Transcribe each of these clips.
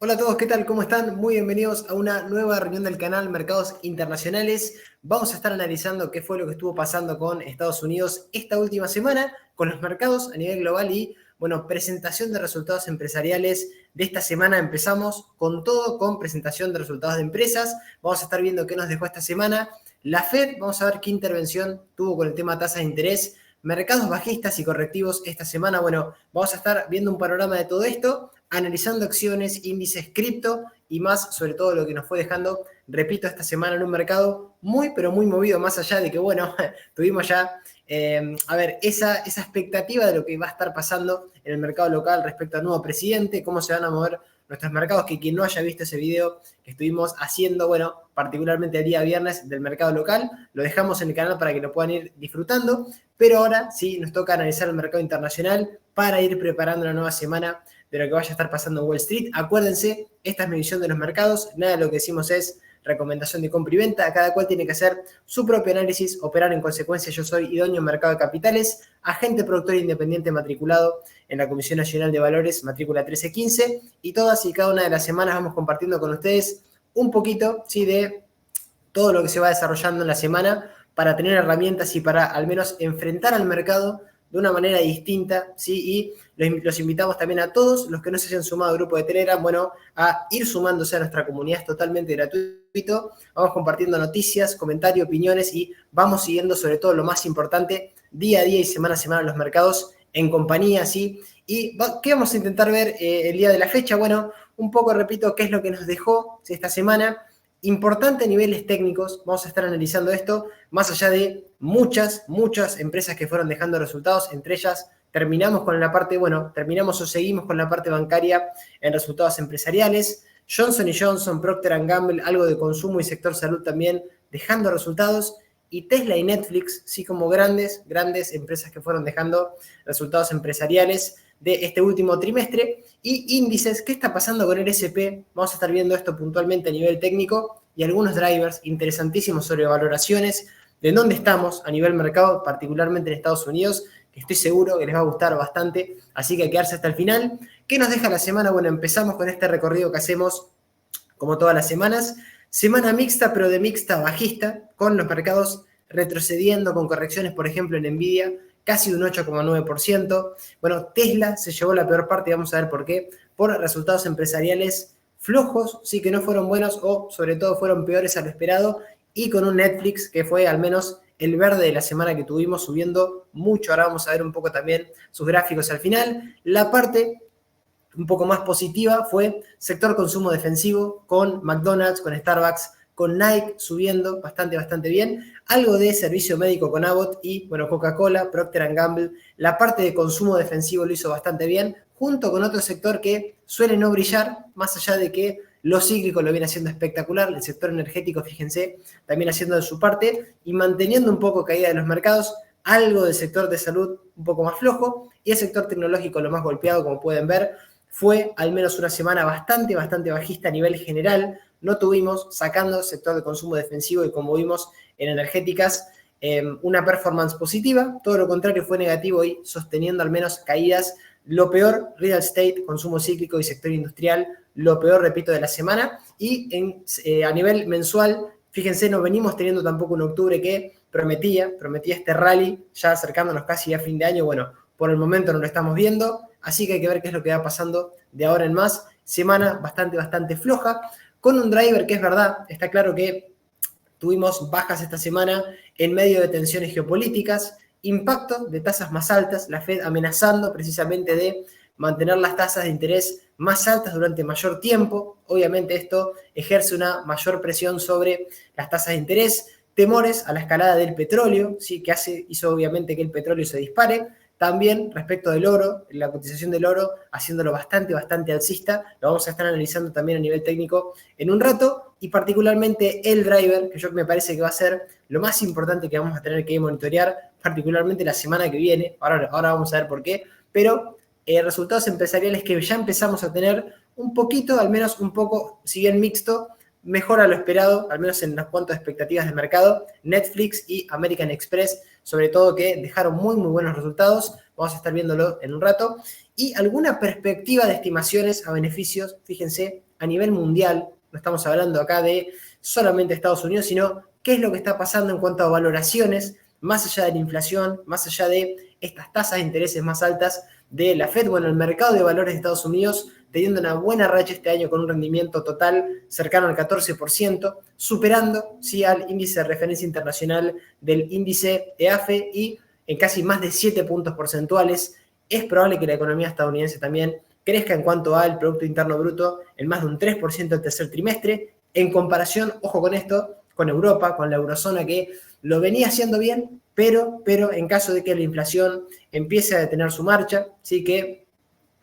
Hola a todos, ¿qué tal? ¿Cómo están? Muy bienvenidos a una nueva reunión del canal Mercados Internacionales. Vamos a estar analizando qué fue lo que estuvo pasando con Estados Unidos esta última semana, con los mercados a nivel global y, bueno, presentación de resultados empresariales de esta semana. Empezamos con todo, con presentación de resultados de empresas. Vamos a estar viendo qué nos dejó esta semana. La Fed, vamos a ver qué intervención tuvo con el tema de tasas de interés. Mercados bajistas y correctivos esta semana. Bueno, vamos a estar viendo un panorama de todo esto, analizando acciones, índices, cripto y más, sobre todo lo que nos fue dejando, repito, esta semana en un mercado muy, pero muy movido, más allá de que, bueno, tuvimos ya, esa expectativa de lo que va a estar pasando en el mercado local respecto al nuevo presidente, cómo se van a mover nuestros mercados, que quien no haya visto ese video que estuvimos haciendo, bueno, particularmente el día viernes del mercado local, lo dejamos en el canal para que lo puedan ir disfrutando, pero ahora sí nos toca analizar el mercado internacional para ir preparando la nueva semana de lo que vaya a estar pasando en Wall Street. Acuérdense, esta es mi visión de los mercados, nada de lo que decimos es recomendación de compra y venta, cada cual tiene que hacer su propio análisis, operar en consecuencia. Yo soy idóneo en mercado de capitales, agente productor independiente matriculado en la Comisión Nacional de Valores, matrícula 1315, y todas y cada una de las semanas vamos compartiendo con ustedes un poquito, ¿sí?, de todo lo que se va desarrollando en la semana para tener herramientas y para al menos enfrentar al mercado de una manera distinta, ¿sí? Y los invitamos también a todos los que no se hayan sumado al grupo de Telegram, bueno, a ir sumándose a nuestra comunidad, es totalmente gratuito. Vamos compartiendo noticias, comentarios, opiniones y vamos siguiendo sobre todo lo más importante día a día y semana a semana los mercados en compañía, ¿sí? ¿Y qué vamos a intentar ver el día de la fecha? Bueno, un poco, repito, qué es lo que nos dejó, ¿sí?, esta semana. Importante a niveles técnicos, vamos a estar analizando esto, más allá de muchas empresas que fueron dejando resultados, entre ellas terminamos con la parte, bueno, terminamos o seguimos con la parte bancaria en resultados empresariales. Johnson Johnson, Procter Gamble, algo de consumo y sector salud también dejando resultados. Y Tesla y Netflix, sí, como grandes empresas que fueron dejando resultados empresariales de este último trimestre. Y índices, ¿qué está pasando con el S&P? Vamos a estar viendo esto puntualmente a nivel técnico y algunos drivers interesantísimos sobre valoraciones, de dónde estamos a nivel mercado, particularmente en Estados Unidos, que estoy seguro que les va a gustar bastante, así que quedarse hasta el final. ¿Qué nos deja la semana? Bueno, empezamos con este recorrido que hacemos como todas las semanas. Semana mixta, pero de mixta bajista, con los mercados retrocediendo, con correcciones, por ejemplo, en Nvidia, casi un 8,9%. Bueno, Tesla se llevó la peor parte, y vamos a ver por qué, por resultados empresariales flojos, sí, que no fueron buenos o sobre todo fueron peores a lo esperado, y con un Netflix que fue al menos el verde de la semana que tuvimos, subiendo mucho. Ahora vamos a ver un poco también sus gráficos al final. La parte un poco más positiva fue sector consumo defensivo, con McDonald's, con Starbucks, con Nike subiendo bastante bien, algo de servicio médico con Abbott y, bueno, Coca-Cola, Procter Gamble. La parte de consumo defensivo lo hizo bastante bien, junto con otro sector que suele no brillar, más allá de que lo cíclico lo viene haciendo espectacular, el sector energético, fíjense, también haciendo de su parte y manteniendo un poco caída de los mercados, algo del sector de salud un poco más flojo y el sector tecnológico lo más golpeado, como pueden ver. Fue al menos una semana bastante bajista a nivel general. No tuvimos, sacando sector de consumo defensivo y como vimos en energéticas, una performance positiva. Todo lo contrario, fue negativo y sosteniendo al menos caídas. Lo peor, real estate, consumo cíclico y sector industrial, lo peor, repito, de la semana. Y a nivel mensual, fíjense, no venimos teniendo tampoco un octubre que prometía este rally, ya acercándonos casi a fin de año. Bueno, por el momento no lo estamos viendo, así que hay que ver qué es lo que va pasando de ahora en más. Semana bastante floja, con un driver que es verdad, está claro que tuvimos bajas esta semana en medio de tensiones geopolíticas, impacto de tasas más altas, la Fed amenazando precisamente de mantener las tasas de interés más altas durante mayor tiempo. Obviamente esto ejerce una mayor presión sobre las tasas de interés, temores a la escalada del petróleo, ¿sí?, que hizo obviamente que el petróleo se dispare. También respecto del oro, la cotización del oro haciéndolo bastante alcista, lo vamos a estar analizando también a nivel técnico en un rato, y particularmente el driver, que yo me parece que va a ser lo más importante que vamos a tener que monitorear, particularmente la semana que viene. Ahora vamos a ver por qué, pero resultados empresariales que ya empezamos a tener un poquito, al menos un poco, si bien mixto, mejor a lo esperado, al menos en las cuanto a expectativas del mercado. Netflix y American Express, sobre todo, que dejaron muy buenos resultados. Vamos a estar viéndolo en un rato. Y alguna perspectiva de estimaciones a beneficios, fíjense, a nivel mundial, no estamos hablando acá de solamente Estados Unidos, sino qué es lo que está pasando en cuanto a valoraciones, más allá de la inflación, más allá de estas tasas de intereses más altas de la Fed. Bueno, el mercado de valores de Estados Unidos teniendo una buena racha este año con un rendimiento total cercano al 14%, superando ¿sí? al índice de referencia internacional del índice EAFE y en casi más de 7 puntos porcentuales. Es probable que la economía estadounidense también crezca en cuanto al Producto Interno Bruto en más de un 3% el tercer trimestre, en comparación, ojo con esto, con Europa, con la eurozona que lo venía haciendo bien, pero en caso de que la inflación empiece a detener su marcha, sí que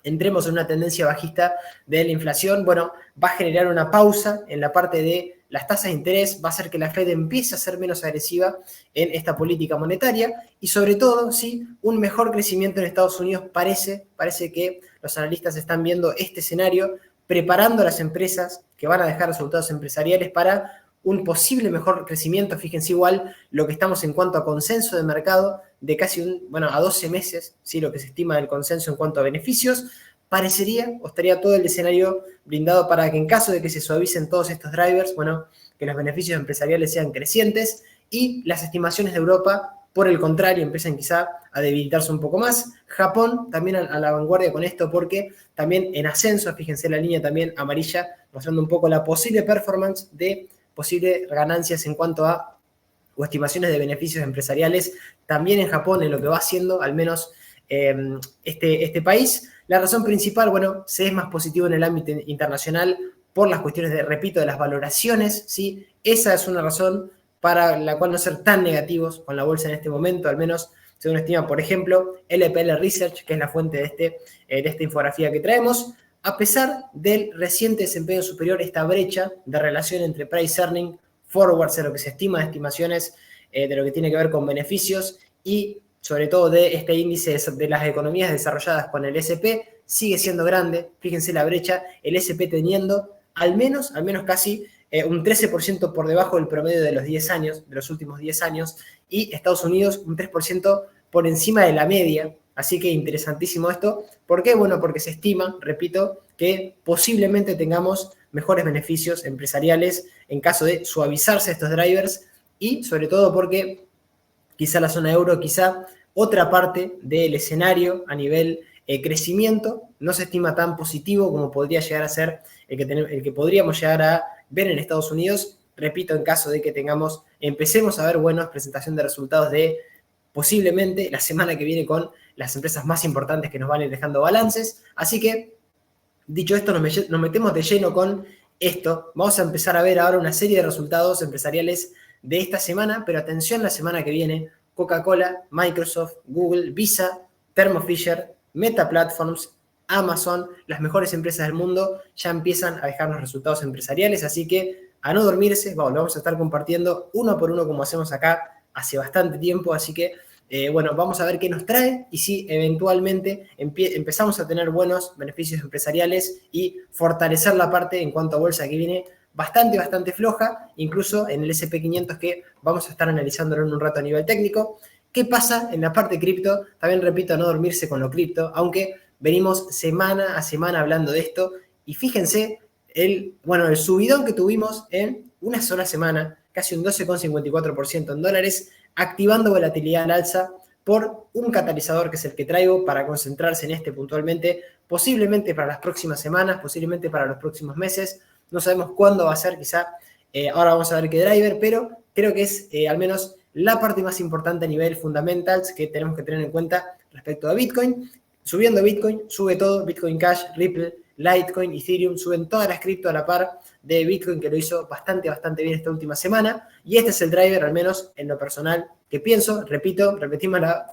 entremos en una tendencia bajista de la inflación, bueno, va a generar una pausa en la parte de las tasas de interés, va a hacer que la Fed empiece a ser menos agresiva en esta política monetaria y sobre todo, sí, un mejor crecimiento en Estados Unidos parece que los analistas están viendo este escenario, preparando a las empresas que van a dejar resultados empresariales para un posible mejor crecimiento. Fíjense igual lo que estamos en cuanto a consenso de mercado de casi a 12 meses, ¿sí? Lo que se estima del consenso en cuanto a beneficios, parecería o estaría todo el escenario brindado para que en caso de que se suavicen todos estos drivers, que los beneficios empresariales sean crecientes y las estimaciones de Europa, por el contrario, empiezan quizá a debilitarse un poco más. Japón también a la vanguardia con esto porque también en ascenso, fíjense la línea también amarilla, mostrando un poco la posible performance de posibles ganancias en cuanto a o estimaciones de beneficios empresariales también en Japón, en lo que va haciendo al menos este país. La razón principal, se es más positivo en el ámbito internacional por las cuestiones repito, de las valoraciones, ¿sí? Esa es una razón para la cual no ser tan negativos con la bolsa en este momento, al menos según estima, por ejemplo, LPL Research, que es la fuente de esta infografía que traemos. A pesar del reciente desempeño superior, esta brecha de relación entre price earning, forwards, de lo que se estima, de estimaciones de lo que tiene que ver con beneficios y sobre todo de este índice de las economías desarrolladas con el S&P, sigue siendo grande. Fíjense la brecha, el S&P teniendo al menos casi un 13% por debajo del promedio de los 10 años, de los últimos 10 años, y Estados Unidos un 3% por encima de la media. Así que interesantísimo esto. ¿Por qué? Bueno, porque se estima, repito, que posiblemente tengamos mejores beneficios empresariales en caso de suavizarse estos drivers y sobre todo porque quizá la zona euro, quizá otra parte del escenario a nivel crecimiento no se estima tan positivo como podría llegar a ser el que podríamos llegar a ver en Estados Unidos. Repito, en caso de que empecemos a ver buenas presentación de resultados de posiblemente la semana que viene con las empresas más importantes que nos van a ir dejando balances. Así que, dicho esto, nos metemos de lleno con esto. Vamos a empezar a ver ahora una serie de resultados empresariales de esta semana, pero atención la semana que viene, Coca-Cola, Microsoft, Google, Visa, Thermo Fisher, Meta Platforms, Amazon, las mejores empresas del mundo ya empiezan a dejarnos resultados empresariales, así que a no dormirse, lo vamos a estar compartiendo uno por uno como hacemos acá hace bastante tiempo, así que vamos a ver qué nos trae y si eventualmente empezamos a tener buenos beneficios empresariales y fortalecer la parte en cuanto a bolsa que viene bastante floja, incluso en el S&P 500 que vamos a estar analizándolo en un rato a nivel técnico. ¿Qué pasa en la parte cripto? También repito, no dormirse con lo cripto, aunque venimos semana a semana hablando de esto y fíjense el subidón que tuvimos en una sola semana, casi un 12,54% en dólares, activando volatilidad al alza por un catalizador que es el que traigo para concentrarse en este puntualmente, posiblemente para las próximas semanas, posiblemente para los próximos meses. No sabemos cuándo va a ser, quizá ahora vamos a ver qué driver, pero creo que es al menos la parte más importante a nivel fundamentals que tenemos que tener en cuenta respecto a Bitcoin. Subiendo Bitcoin, sube todo, Bitcoin Cash, Ripple, Litecoin, Ethereum, suben todas las cripto a la par de Bitcoin, que lo hizo bastante bien esta última semana. Y este es el driver, al menos en lo personal, que pienso. Repetimos la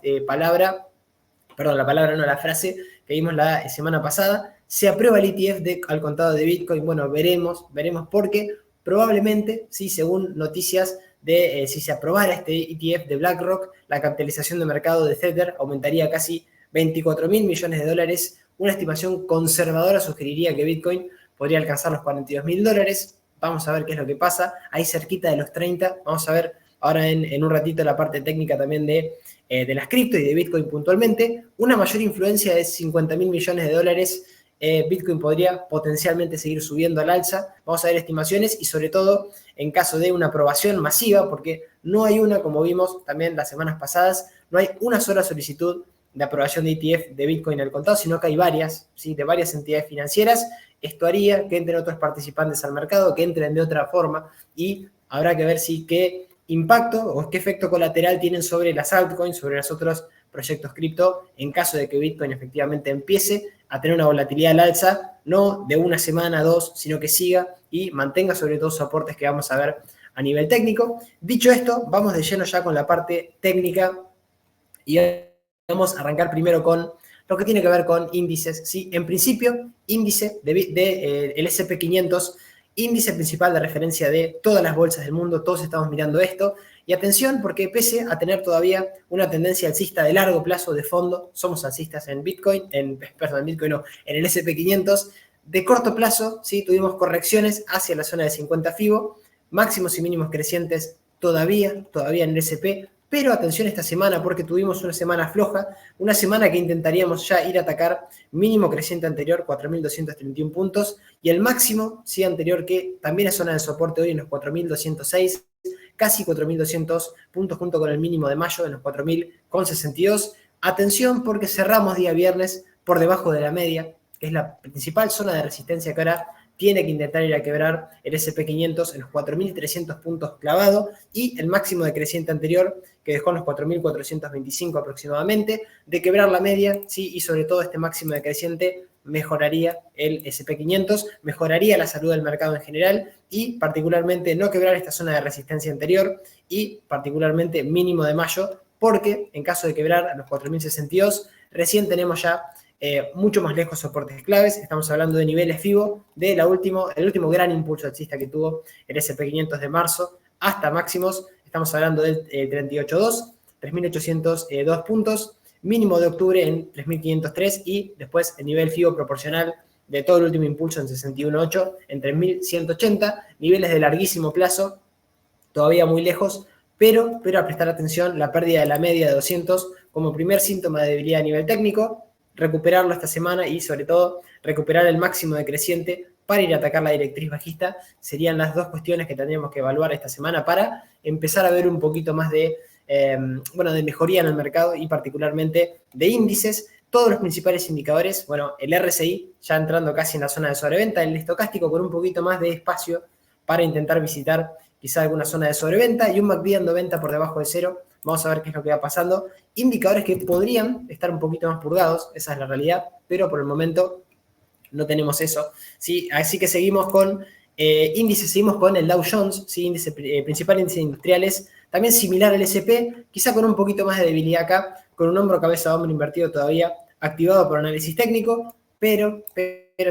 frase que vimos la semana pasada. Se aprueba el ETF al contado de Bitcoin. Bueno, veremos porque probablemente, sí, según noticias de si se aprobara este ETF de BlackRock, la capitalización de mercado de Tether aumentaría casi 24.000 millones de dólares. Una estimación conservadora sugeriría que Bitcoin podría alcanzar los 42.000 dólares. Vamos a ver qué es lo que pasa. Ahí cerquita de los 30. Vamos a ver ahora en un ratito la parte técnica también de las cripto y de Bitcoin puntualmente. Una mayor influencia de 50.000 millones de dólares Bitcoin podría potencialmente seguir subiendo al alza. Vamos a ver estimaciones y sobre todo en caso de una aprobación masiva, porque no hay una, como vimos también las semanas pasadas, no hay una sola solicitud de aprobación de ETF de Bitcoin al contado, sino que hay varias, ¿sí? De varias entidades financieras. Esto haría que entren otros participantes al mercado, que entren de otra forma y habrá que ver si qué impacto o qué efecto colateral tienen sobre las altcoins, sobre los otros proyectos cripto, en caso de que Bitcoin efectivamente empiece a tener una volatilidad al alza, no de una semana, dos, sino que siga y mantenga sobre todo soportes que vamos a ver a nivel técnico. Dicho esto, vamos de lleno ya con la parte técnica y vamos a arrancar primero con lo que tiene que ver con índices. ¿Sí? En principio, índice el S&P 500, índice principal de referencia de todas las bolsas del mundo, todos estamos mirando esto. Y atención, porque pese a tener todavía una tendencia alcista de largo plazo de fondo, somos alcistas en Bitcoin, en el S&P 500, de corto plazo, ¿sí? Tuvimos correcciones hacia la zona de 50 Fibo, máximos y mínimos crecientes todavía en el S&P, pero atención esta semana porque tuvimos una semana floja, una semana que intentaríamos ya ir a atacar mínimo creciente anterior, 4.231 puntos, y el máximo, sí, anterior, que también es zona de soporte hoy en los 4.206, casi 4.200 puntos junto con el mínimo de mayo en los 4.062. Atención porque cerramos día viernes por debajo de la media, que es la principal zona de resistencia que ahora tiene que intentar ir a quebrar el S&P 500 en los 4.300 puntos clavado y el máximo decreciente anterior que dejó en los 4.425 aproximadamente. De quebrar la media, sí, y sobre todo este máximo decreciente mejoraría el S&P 500, mejoraría la salud del mercado en general y particularmente no quebrar esta zona de resistencia anterior y particularmente mínimo de mayo, porque en caso de quebrar a los 4.062, recién tenemos ya mucho más lejos soportes claves. Estamos hablando de niveles FIBO del último gran impulso alcista que tuvo el S&P 500 de marzo hasta máximos. Estamos hablando del 38.2, 3.802 puntos, mínimo de octubre en 3.503 y después el nivel FIBO proporcional de todo el último impulso en 61.8 en 3.180, niveles de larguísimo plazo, todavía muy lejos, pero a prestar atención, la pérdida de la media de 200 como primer síntoma de debilidad a nivel técnico, recuperarlo esta semana y sobre todo recuperar el máximo decreciente para ir a atacar la directriz bajista, serían las dos cuestiones que tendríamos que evaluar esta semana para empezar a ver un poquito más de mejoría en el mercado y particularmente de índices. Todos los principales indicadores, el RSI ya entrando casi en la zona de sobreventa, el estocástico con un poquito más de espacio para intentar visitar quizá alguna zona de sobreventa y un MACD dando venta por debajo de cero. Vamos a ver qué es lo que va pasando. Indicadores que podrían estar un poquito más purgados, esa es la realidad, pero por el momento no tenemos eso, ¿sí? Así que seguimos con índices, seguimos con el Dow Jones, ¿sí? Principal índice de industriales, también similar al S&P, quizá con un poquito más de debilidad acá, con un hombro cabeza hombro invertido todavía, activado por análisis técnico, pero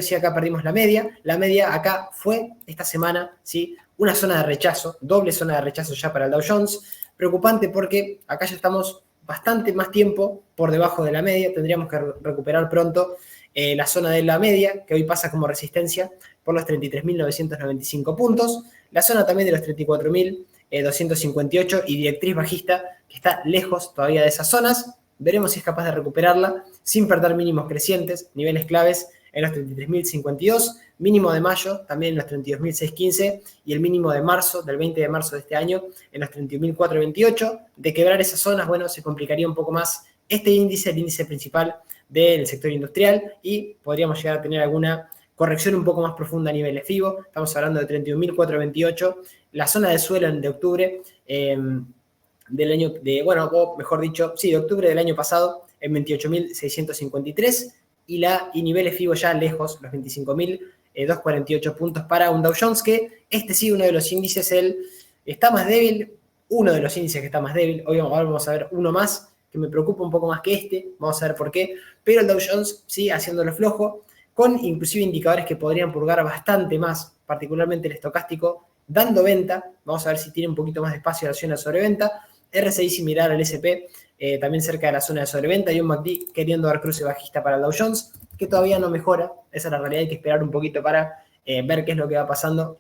sí acá perdimos la media acá fue esta semana, ¿sí? Una zona de rechazo, doble zona de rechazo ya para el Dow Jones, preocupante porque acá ya estamos bastante más tiempo por debajo de la media, tendríamos que recuperar pronto la zona de la media, que hoy pasa como resistencia por los 33.995 puntos, la zona también de los 34.258 y directriz bajista, que está lejos todavía de esas zonas. Veremos si es capaz de recuperarla sin perder mínimos crecientes, niveles claves en los 33.052, mínimo de mayo también en los 32.615 y el mínimo de marzo, del 20 de marzo de este año, en los 31.428. De quebrar esas zonas, se complicaría un poco más este índice, el índice principal del sector industrial y podríamos llegar a tener alguna corrección un poco más profunda a nivel FIBO. Estamos hablando de 31.428, la zona de suelo de octubre del año, de octubre del año pasado en 28.653 y niveles FIBO ya lejos, los 25.248 puntos para un Dow Jones, que uno de los índices, está más débil, uno de los índices que está más débil. Hoy vamos a ver uno más que me preocupa un poco más que vamos a ver por qué, pero el Dow Jones sigue haciéndolo flojo, con inclusive indicadores que podrían purgar bastante más, particularmente el estocástico, dando venta. Vamos a ver si tiene un poquito más de espacio la zona de sobreventa. RSI similar al SP, también cerca de la zona de sobreventa, y un MACD queriendo dar cruce bajista para el Dow Jones, que todavía no mejora. Esa es la realidad, hay que esperar un poquito para ver qué es lo que va pasando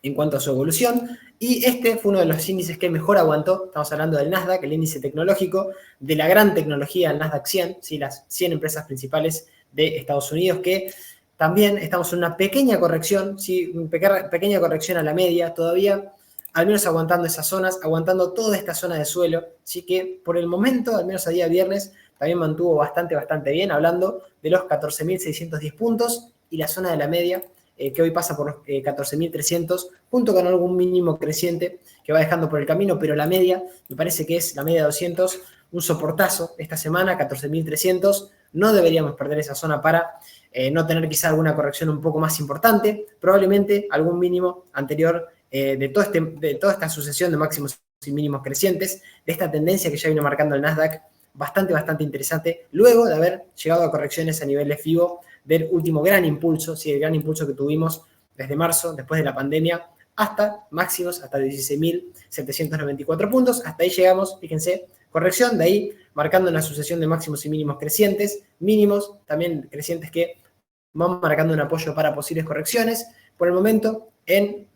en cuanto a su evolución. Y fue uno de los índices que mejor aguantó. Estamos hablando del Nasdaq, el índice tecnológico, de la gran tecnología, el Nasdaq 100, ¿sí? Las 100 empresas principales de Estados Unidos, que también estamos en una pequeña corrección, ¿sí? Una pequeña corrección a la media todavía, al menos aguantando esas zonas, aguantando toda esta zona de suelo, así que por el momento, al menos a día viernes, también mantuvo bastante bien, hablando de los 14.610 puntos y la zona de la media, que hoy pasa por los 14.300, junto con algún mínimo creciente que va dejando por el camino, pero la media, me parece que es la media de 200, un soportazo esta semana, 14.300, no deberíamos perder esa zona para no tener quizá alguna corrección un poco más importante, probablemente algún mínimo anterior de toda esta sucesión de máximos y mínimos crecientes, de esta tendencia que ya vino marcando el Nasdaq, bastante interesante, luego de haber llegado a correcciones a nivel de FIBO del último gran impulso, sí, el gran impulso que tuvimos desde marzo, después de la pandemia, hasta máximos, hasta 16.794 puntos, hasta ahí llegamos, fíjense, corrección, de ahí marcando una sucesión de máximos y mínimos crecientes, mínimos también crecientes que van marcando un apoyo para posibles correcciones, por el momento es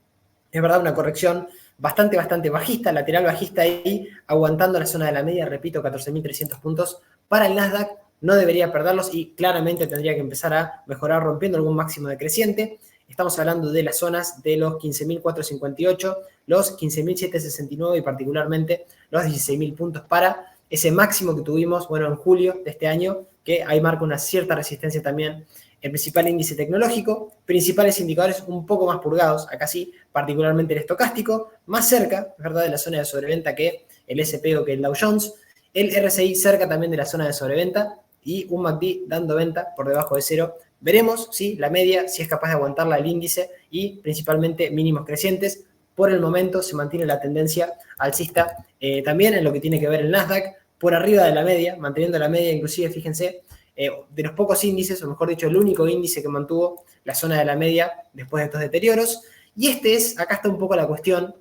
verdad, una corrección bastante bajista, lateral bajista ahí, aguantando la zona de la media, repito, 14.300 puntos para el Nasdaq, no debería perderlos y claramente tendría que empezar a mejorar rompiendo algún máximo decreciente. Estamos hablando de las zonas de los 15.458, los 15.769 y particularmente los 16.000 puntos para ese máximo que tuvimos, bueno, en julio de este año, que ahí marca una cierta resistencia también el principal índice tecnológico, principales indicadores un poco más purgados, acá sí, particularmente el estocástico, más cerca, es verdad, de la zona de sobreventa que el S&P o que el Dow Jones, el RSI cerca también de la zona de sobreventa y un MACD dando venta por debajo de cero. Veremos si la media, si es capaz de aguantarla el índice y principalmente mínimos crecientes. Por el momento se mantiene la tendencia alcista también en lo que tiene que ver el Nasdaq, por arriba de la media, manteniendo la media, inclusive, fíjense, de los pocos índices, o mejor dicho, el único índice que mantuvo la zona de la media después de estos deterioros. Y acá está un poco la cuestión,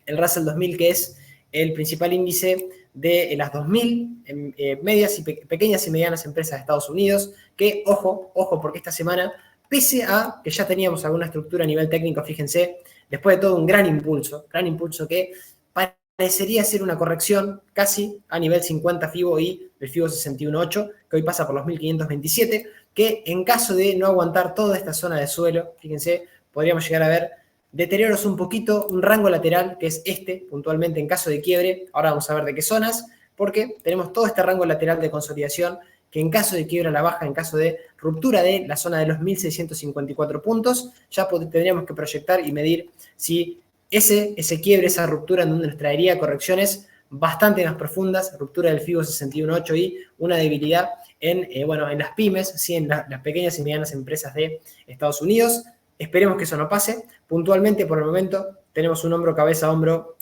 el Russell 2000, que es el principal índice de las 2.000 medias y pequeñas y medianas empresas de Estados Unidos, que, ojo, porque esta semana, pese a que ya teníamos alguna estructura a nivel técnico, fíjense, después de todo un gran impulso que parecería ser una corrección casi a nivel 50 FIBO y el FIBO 61.8, que hoy pasa por los 1.527, que en caso de no aguantar toda esta zona de suelo, fíjense, podríamos llegar a ver deterioros un poquito, un rango lateral, que es puntualmente en caso de quiebre. Ahora vamos a ver de qué zonas, porque tenemos todo este rango lateral de consolidación, que en caso de quiebra a la baja, en caso de ruptura de la zona de los 1.654 puntos, ya tendríamos que proyectar y medir si ese quiebre, esa ruptura en donde nos traería correcciones bastante más profundas, ruptura del FIBO 61.8 y una debilidad en las pymes, ¿sí? En las pequeñas y medianas empresas de Estados Unidos. Esperemos que eso no pase. Puntualmente, por el momento, tenemos un hombro, cabeza, hombro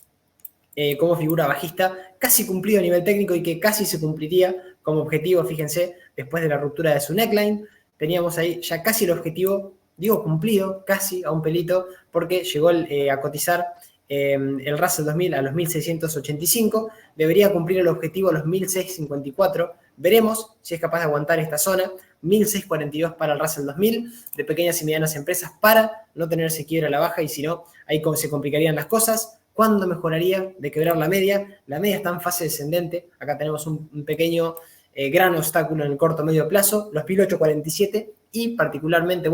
como figura bajista, casi cumplido a nivel técnico y que casi se cumpliría como objetivo, fíjense, después de la ruptura de su neckline. Teníamos ahí ya casi el objetivo, digo cumplido, casi a un pelito, porque llegó a cotizar el Russell 2000 a los 1.685, debería cumplir el objetivo a los 1.654, veremos si es capaz de aguantar esta zona, 1.642 para el Russell 2000 de pequeñas y medianas empresas para no tenerse quiebra a la baja y si no, ahí se complicarían las cosas. ¿Cuándo mejoraría de quebrar la media? La media está en fase descendente, acá tenemos un pequeño gran obstáculo en el corto medio plazo, los 1.847 y particularmente,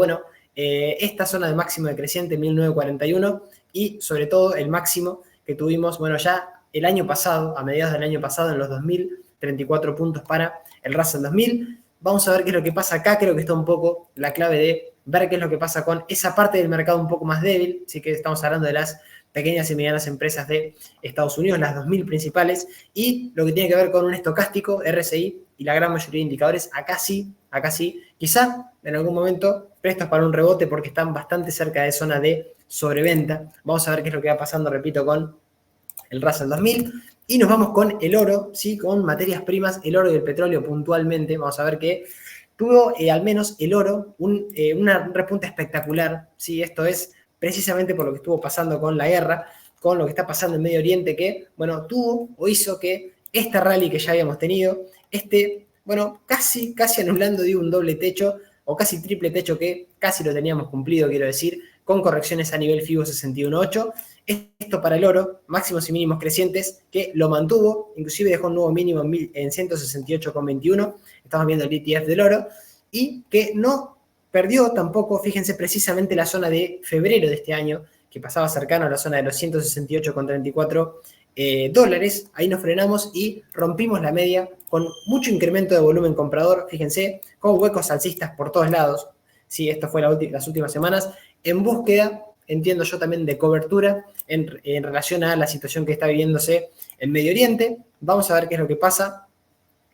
esta zona de máximo decreciente 1.941 y sobre todo el máximo que tuvimos, ya el año pasado, a mediados del año pasado, en los 2.034 puntos para el Russell 2000. Vamos a ver qué es lo que pasa acá, creo que está un poco la clave de ver qué es lo que pasa con esa parte del mercado un poco más débil, así que estamos hablando de las pequeñas y medianas empresas de Estados Unidos, las 2.000 principales, y lo que tiene que ver con un estocástico, RSI, y la gran mayoría de indicadores, acá sí, quizá en algún momento prestos para un rebote porque están bastante cerca de zona de sobreventa. Vamos a ver qué es lo que va pasando, repito, con el Russell 2000. Y nos vamos con el oro, ¿sí? Con materias primas, el oro y el petróleo puntualmente. Vamos a ver que tuvo al menos el oro un repunte espectacular, ¿sí? Esto es precisamente por lo que estuvo pasando con la guerra, con lo que está pasando en Medio Oriente, que, tuvo o hizo que este rally que ya habíamos tenido, casi anulando, un doble techo, o casi triple techo que casi lo teníamos cumplido, quiero decir, con correcciones a nivel FIBO 61.8. Esto para el oro, máximos y mínimos crecientes, que lo mantuvo, inclusive dejó un nuevo mínimo en 168,21. Estamos viendo el ETF del oro. y que no perdió tampoco, fíjense, precisamente la zona de febrero de este año, que pasaba cercano a la zona de los 168,34 dólares. Ahí nos frenamos y rompimos la media con mucho incremento de volumen comprador, fíjense, con huecos alcistas por todos lados. Sí, esto fue las últimas semanas, en búsqueda, entiendo yo también, de cobertura en relación a la situación que está viviéndose en Medio Oriente. Vamos a ver qué es lo que pasa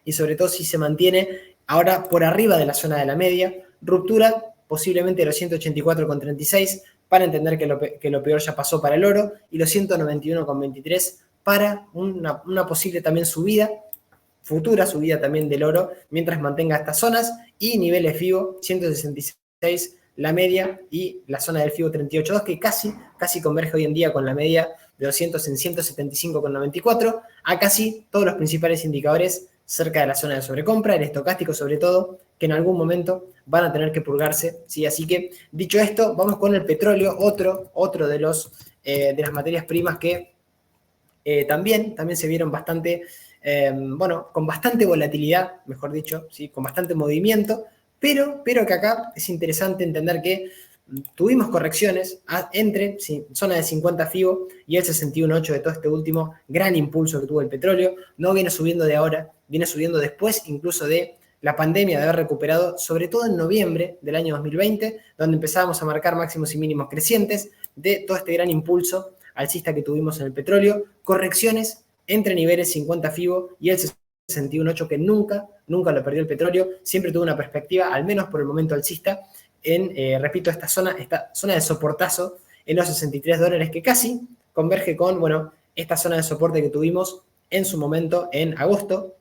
y sobre todo si se mantiene ahora por arriba de la zona de la media. Ruptura posiblemente de los 184,36 para entender que lo peor ya pasó para el oro y los 191,23 para una posible también subida, futura subida también del oro mientras mantenga estas zonas y niveles FIBO 166 la media y la zona del FIBO 38.2 que casi converge hoy en día con la media de 200 en 175,94 a casi todos los principales indicadores cerca de la zona de sobrecompra, el estocástico sobre todo, que en algún momento van a tener que purgarse, ¿sí? Así que, dicho esto, vamos con el petróleo, otro de las materias primas que también se vieron bastante, con bastante volatilidad, mejor dicho, ¿sí? Con bastante movimiento, pero que acá es interesante entender que tuvimos correcciones entre zona de 50 FIBO y el 61.8 de todo este último gran impulso que tuvo el petróleo. No viene subiendo de ahora, viene subiendo después incluso de la pandemia, de haber recuperado, sobre todo en noviembre del año 2020, donde empezábamos a marcar máximos y mínimos crecientes de todo este gran impulso alcista que tuvimos en el petróleo, correcciones entre niveles 50 FIBO y el 61.8 que nunca lo perdió el petróleo, siempre tuvo una perspectiva, al menos por el momento alcista, repito, esta zona de soportazo en los 63 dólares que casi converge con, esta zona de soporte que tuvimos en su momento en agosto,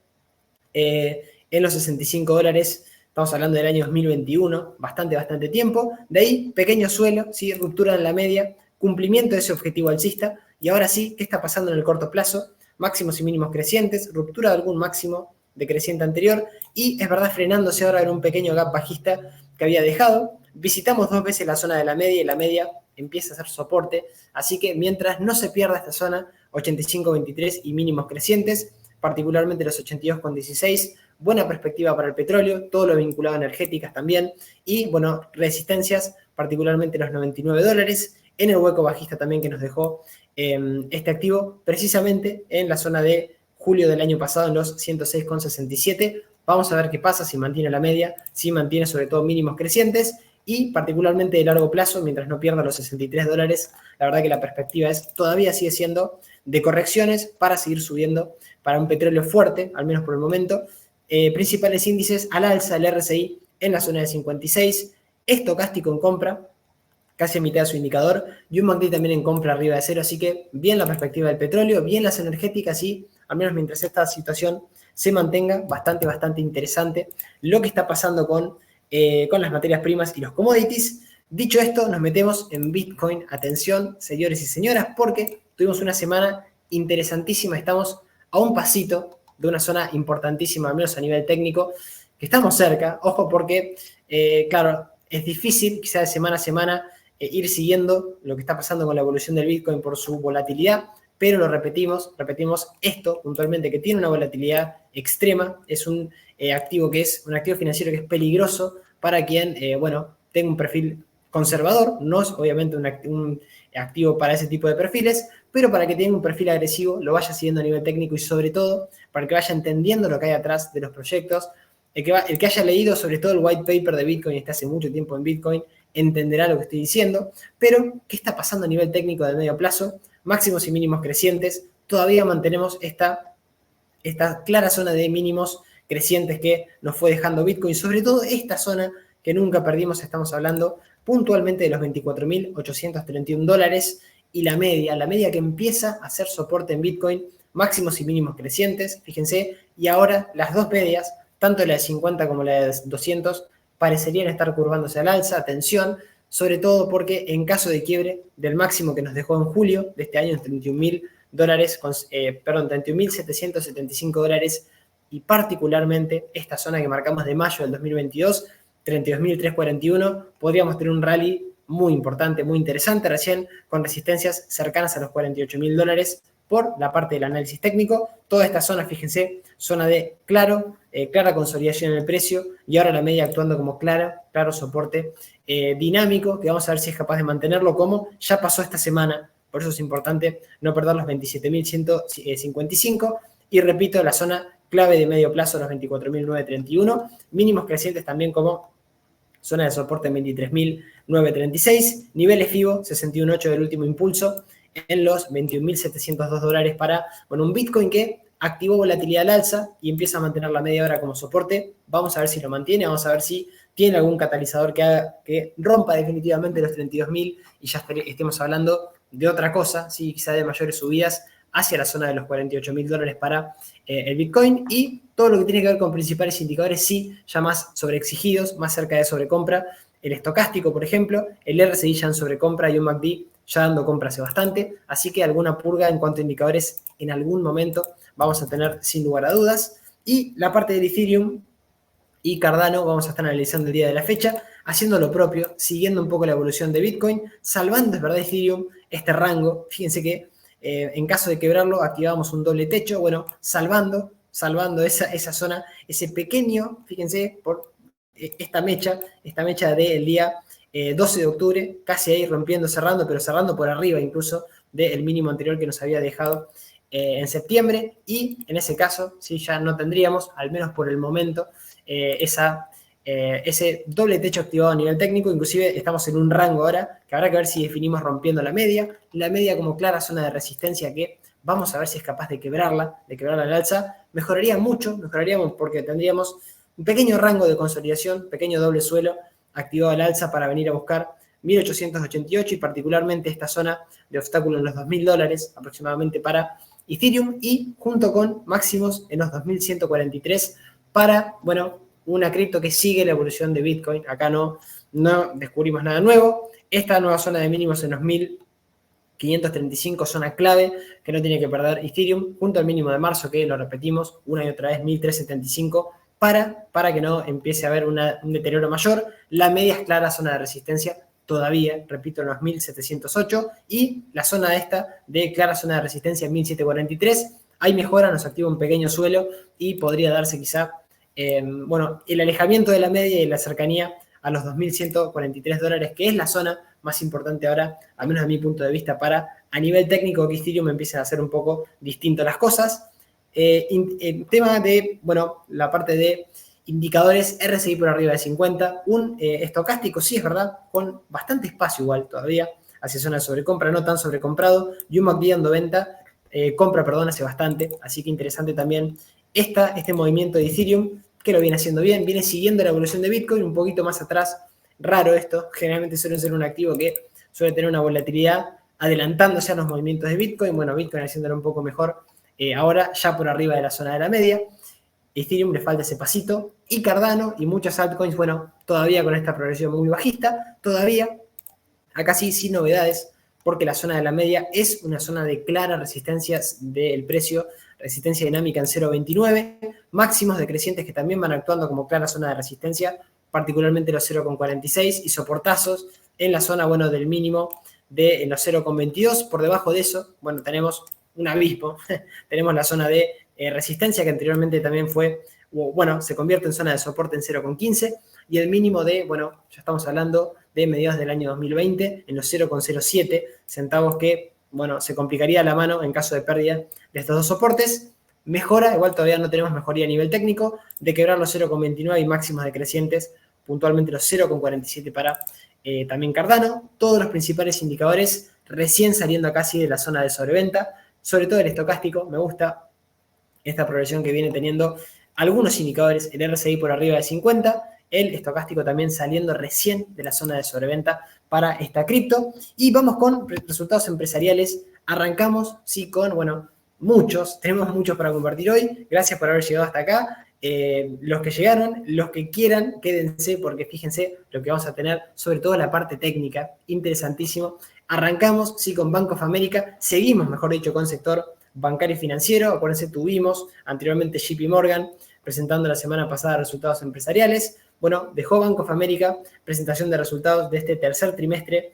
en los 65 dólares, estamos hablando del año 2021, bastante tiempo, de ahí pequeño suelo, ¿sí? Ruptura en la media, cumplimiento de ese objetivo alcista, y ahora sí, ¿qué está pasando en el corto plazo? Máximos y mínimos crecientes, ruptura de algún máximo decreciente anterior, y es verdad frenándose ahora en un pequeño gap bajista que había dejado. Visitamos 2 veces la zona de la media y la media empieza a hacer soporte, así que mientras no se pierda esta zona, 85.23 y mínimos crecientes, particularmente los 82,16, buena perspectiva para el petróleo, todo lo vinculado a energéticas también, y resistencias, particularmente los 99 dólares, en el hueco bajista también que nos dejó este activo, precisamente en la zona de julio del año pasado, en los 106,67. Vamos a ver qué pasa si mantiene la media, si mantiene sobre todo mínimos crecientes, y particularmente de largo plazo, mientras no pierda los 63 dólares, la verdad que la perspectiva todavía sigue siendo de correcciones para seguir subiendo para un petróleo fuerte, al menos por el momento. Principales índices al alza, el RSI en la zona de 56, estocástico en compra, casi a mitad de su indicador, y un MACD también en compra arriba de cero, así que bien la perspectiva del petróleo, bien las energéticas y, al menos mientras esta situación se mantenga, bastante interesante lo que está pasando con las materias primas y los commodities. Dicho esto, nos metemos en Bitcoin. Atención, señores y señoras, porque tuvimos una semana interesantísima, estamos a un pasito de una zona importantísima, al menos a nivel técnico, que estamos cerca, ojo porque, claro, es difícil quizá de semana a semana ir siguiendo lo que está pasando con la evolución del Bitcoin por su volatilidad, pero lo repetimos esto puntualmente que tiene una volatilidad extrema, es un activo financiero que es peligroso para quien, tenga un perfil conservador, no es obviamente un activo para ese tipo de perfiles, pero para que tenga un perfil agresivo, lo vaya siguiendo a nivel técnico y sobre todo para que vaya entendiendo lo que hay atrás de los proyectos, el que haya leído sobre todo el white paper de Bitcoin y está hace mucho tiempo en Bitcoin, entenderá lo que estoy diciendo, pero ¿qué está pasando a nivel técnico de medio plazo? Máximos y mínimos crecientes, todavía mantenemos esta clara zona de mínimos crecientes que nos fue dejando Bitcoin, sobre todo esta zona que nunca perdimos, estamos hablando puntualmente de los 24.831 dólares y la media que empieza a hacer soporte en Bitcoin, máximos y mínimos crecientes, fíjense, y ahora las dos medias, tanto la de 50 como la de 200, parecerían estar curvándose al alza, atención, sobre todo porque en caso de quiebre del máximo que nos dejó en julio de este año, en 31.000 dólares, 31.775 dólares, y particularmente esta zona que marcamos de mayo del 2022, 32.341, podríamos tener un rally muy importante, muy interesante, recién con resistencias cercanas a los 48.000 dólares por la parte del análisis técnico. Toda esta zona, fíjense, zona de clara consolidación en el precio y ahora la media actuando como claro soporte dinámico, que vamos a ver si es capaz de mantenerlo como ya pasó esta semana. Por eso es importante no perder los 27.155 y repito, la zona clave de medio plazo, los 24.931, mínimos crecientes también como zona de soporte en 23.936, niveles FIBO 61.8 del último impulso en los 21.702 dólares para un Bitcoin que activó volatilidad al alza y empieza a mantener la media hora como soporte. Vamos a ver si lo mantiene, vamos a ver si tiene algún catalizador que haga que rompa definitivamente los 32.000 y ya estemos hablando de otra cosa, ¿sí? Quizá de mayores subidas hacia la zona de los 48.000 dólares para el Bitcoin y todo lo que tiene que ver con principales indicadores sí, ya más sobreexigidos, más cerca de sobrecompra, el estocástico, por ejemplo, el RSI ya en sobrecompra y un MACD ya dando compra hace bastante, así que alguna purga en cuanto a indicadores en algún momento vamos a tener sin lugar a dudas. Y la parte del Ethereum y Cardano vamos a estar analizando el día de la fecha, haciendo lo propio, siguiendo un poco la evolución de Bitcoin, salvando, es verdad, Ethereum, este rango. Fíjense que en caso de quebrarlo activamos un doble techo, salvando esa zona, ese pequeño, fíjense, por esta mecha del día 12 de octubre, casi ahí rompiendo, cerrando, pero cerrando por arriba incluso del mínimo anterior que nos había dejado en septiembre, y en ese caso, sí, ya no tendríamos, al menos por el momento, ese doble techo activado a nivel técnico. Inclusive estamos en un rango ahora que habrá que ver si definimos rompiendo la media como clara zona de resistencia que vamos a ver si es capaz de quebrarla al alza. Mejoraríamos porque tendríamos un pequeño rango de consolidación, pequeño doble suelo activado al alza para venir a buscar 1.888 y particularmente esta zona de obstáculo en los 2.000 dólares aproximadamente para Ethereum y junto con máximos en los 2.143 para, una cripto que sigue la evolución de Bitcoin. Acá no descubrimos nada nuevo. Esta nueva zona de mínimos en los 1.535, zona clave que no tiene que perder Ethereum, junto al mínimo de marzo, que lo repetimos una y otra vez, 1.375, para que no empiece a haber un deterioro mayor. La media es clara zona de resistencia, todavía, repito, en los 1.708, y la zona esta de clara zona de resistencia en 1.743. Hay mejora, nos activa un pequeño suelo y podría darse quizá el alejamiento de la media y la cercanía a los 2.143 dólares, que es la zona más importante ahora, al menos a mi punto de vista, para a nivel técnico que Ethereum empiecen a hacer un poco distinto las cosas. Tema de, la parte de indicadores RSI por arriba de 50, un estocástico, sí es verdad, con bastante espacio igual todavía, hacia zona de sobrecompra, no tan sobrecomprado, y un MACD dando compra hace bastante, así que interesante también este movimiento de Ethereum, que lo viene haciendo bien, viene siguiendo la evolución de Bitcoin, un poquito más atrás, raro esto, generalmente suele ser un activo que suele tener una volatilidad adelantándose a los movimientos de Bitcoin, Bitcoin haciéndolo un poco mejor, ahora ya por arriba de la zona de la media. Ethereum le falta ese pasito, y Cardano y muchas altcoins, todavía con esta progresión muy bajista, todavía, acá sí, sin novedades, porque la zona de la media es una zona de clara resistencia del precio, resistencia dinámica en 0.29, máximos decrecientes que también van actuando como clara zona de resistencia, particularmente los 0.46, y soportazos en la zona, del mínimo de los 0.22. Por debajo de eso, tenemos un abismo, tenemos la zona de resistencia que anteriormente también se convierte en zona de soporte en 0.15, y el mínimo de, ya estamos hablando de mediados del año 2020, en los 0.07 centavos que, se complicaría la mano en caso de pérdida de estos dos soportes. Mejora, igual todavía no tenemos mejoría a nivel técnico, de quebrar los 0.29 y máximos decrecientes, puntualmente los 0.47 para también Cardano. Todos los principales indicadores recién saliendo casi de la zona de sobreventa, sobre todo el estocástico, me gusta esta progresión que viene teniendo algunos indicadores, el RSI por arriba de 50, el estocástico también saliendo recién de la zona de sobreventa para esta cripto. Y vamos con resultados empresariales. Arrancamos, sí, con, tenemos muchos para compartir hoy. Gracias por haber llegado hasta acá. Los que llegaron, los que quieran, quédense, porque fíjense lo que vamos a tener, sobre todo la parte técnica, interesantísimo. Arrancamos, sí, con Bank of America. Seguimos, mejor dicho, con sector bancario y financiero. Acuérdense, tuvimos anteriormente JP Morgan presentando la semana pasada resultados empresariales. Dejó Bank of America presentación de resultados de este tercer trimestre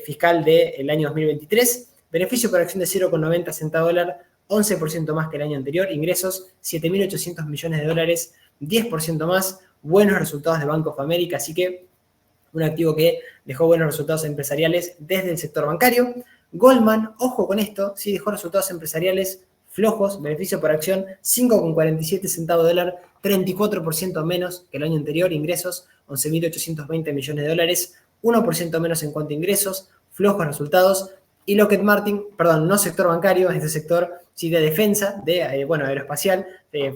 fiscal del año 2023. Beneficio por acción de 0,90 centavo dólar, 11% más que el año anterior. Ingresos, 7.800 millones de dólares, 10% más. Buenos resultados de Bank of America, así que un activo que dejó buenos resultados empresariales desde el sector bancario. Goldman, ojo con esto, sí dejó resultados empresariales flojos, beneficio por acción 5,47 centavos de dólar, 34% menos que el año anterior, ingresos 11.820 millones de dólares, 1% menos en cuanto a ingresos, flojos resultados. Y Lockheed Martin, perdón, no sector bancario, este sector sí de defensa, de aeroespacial,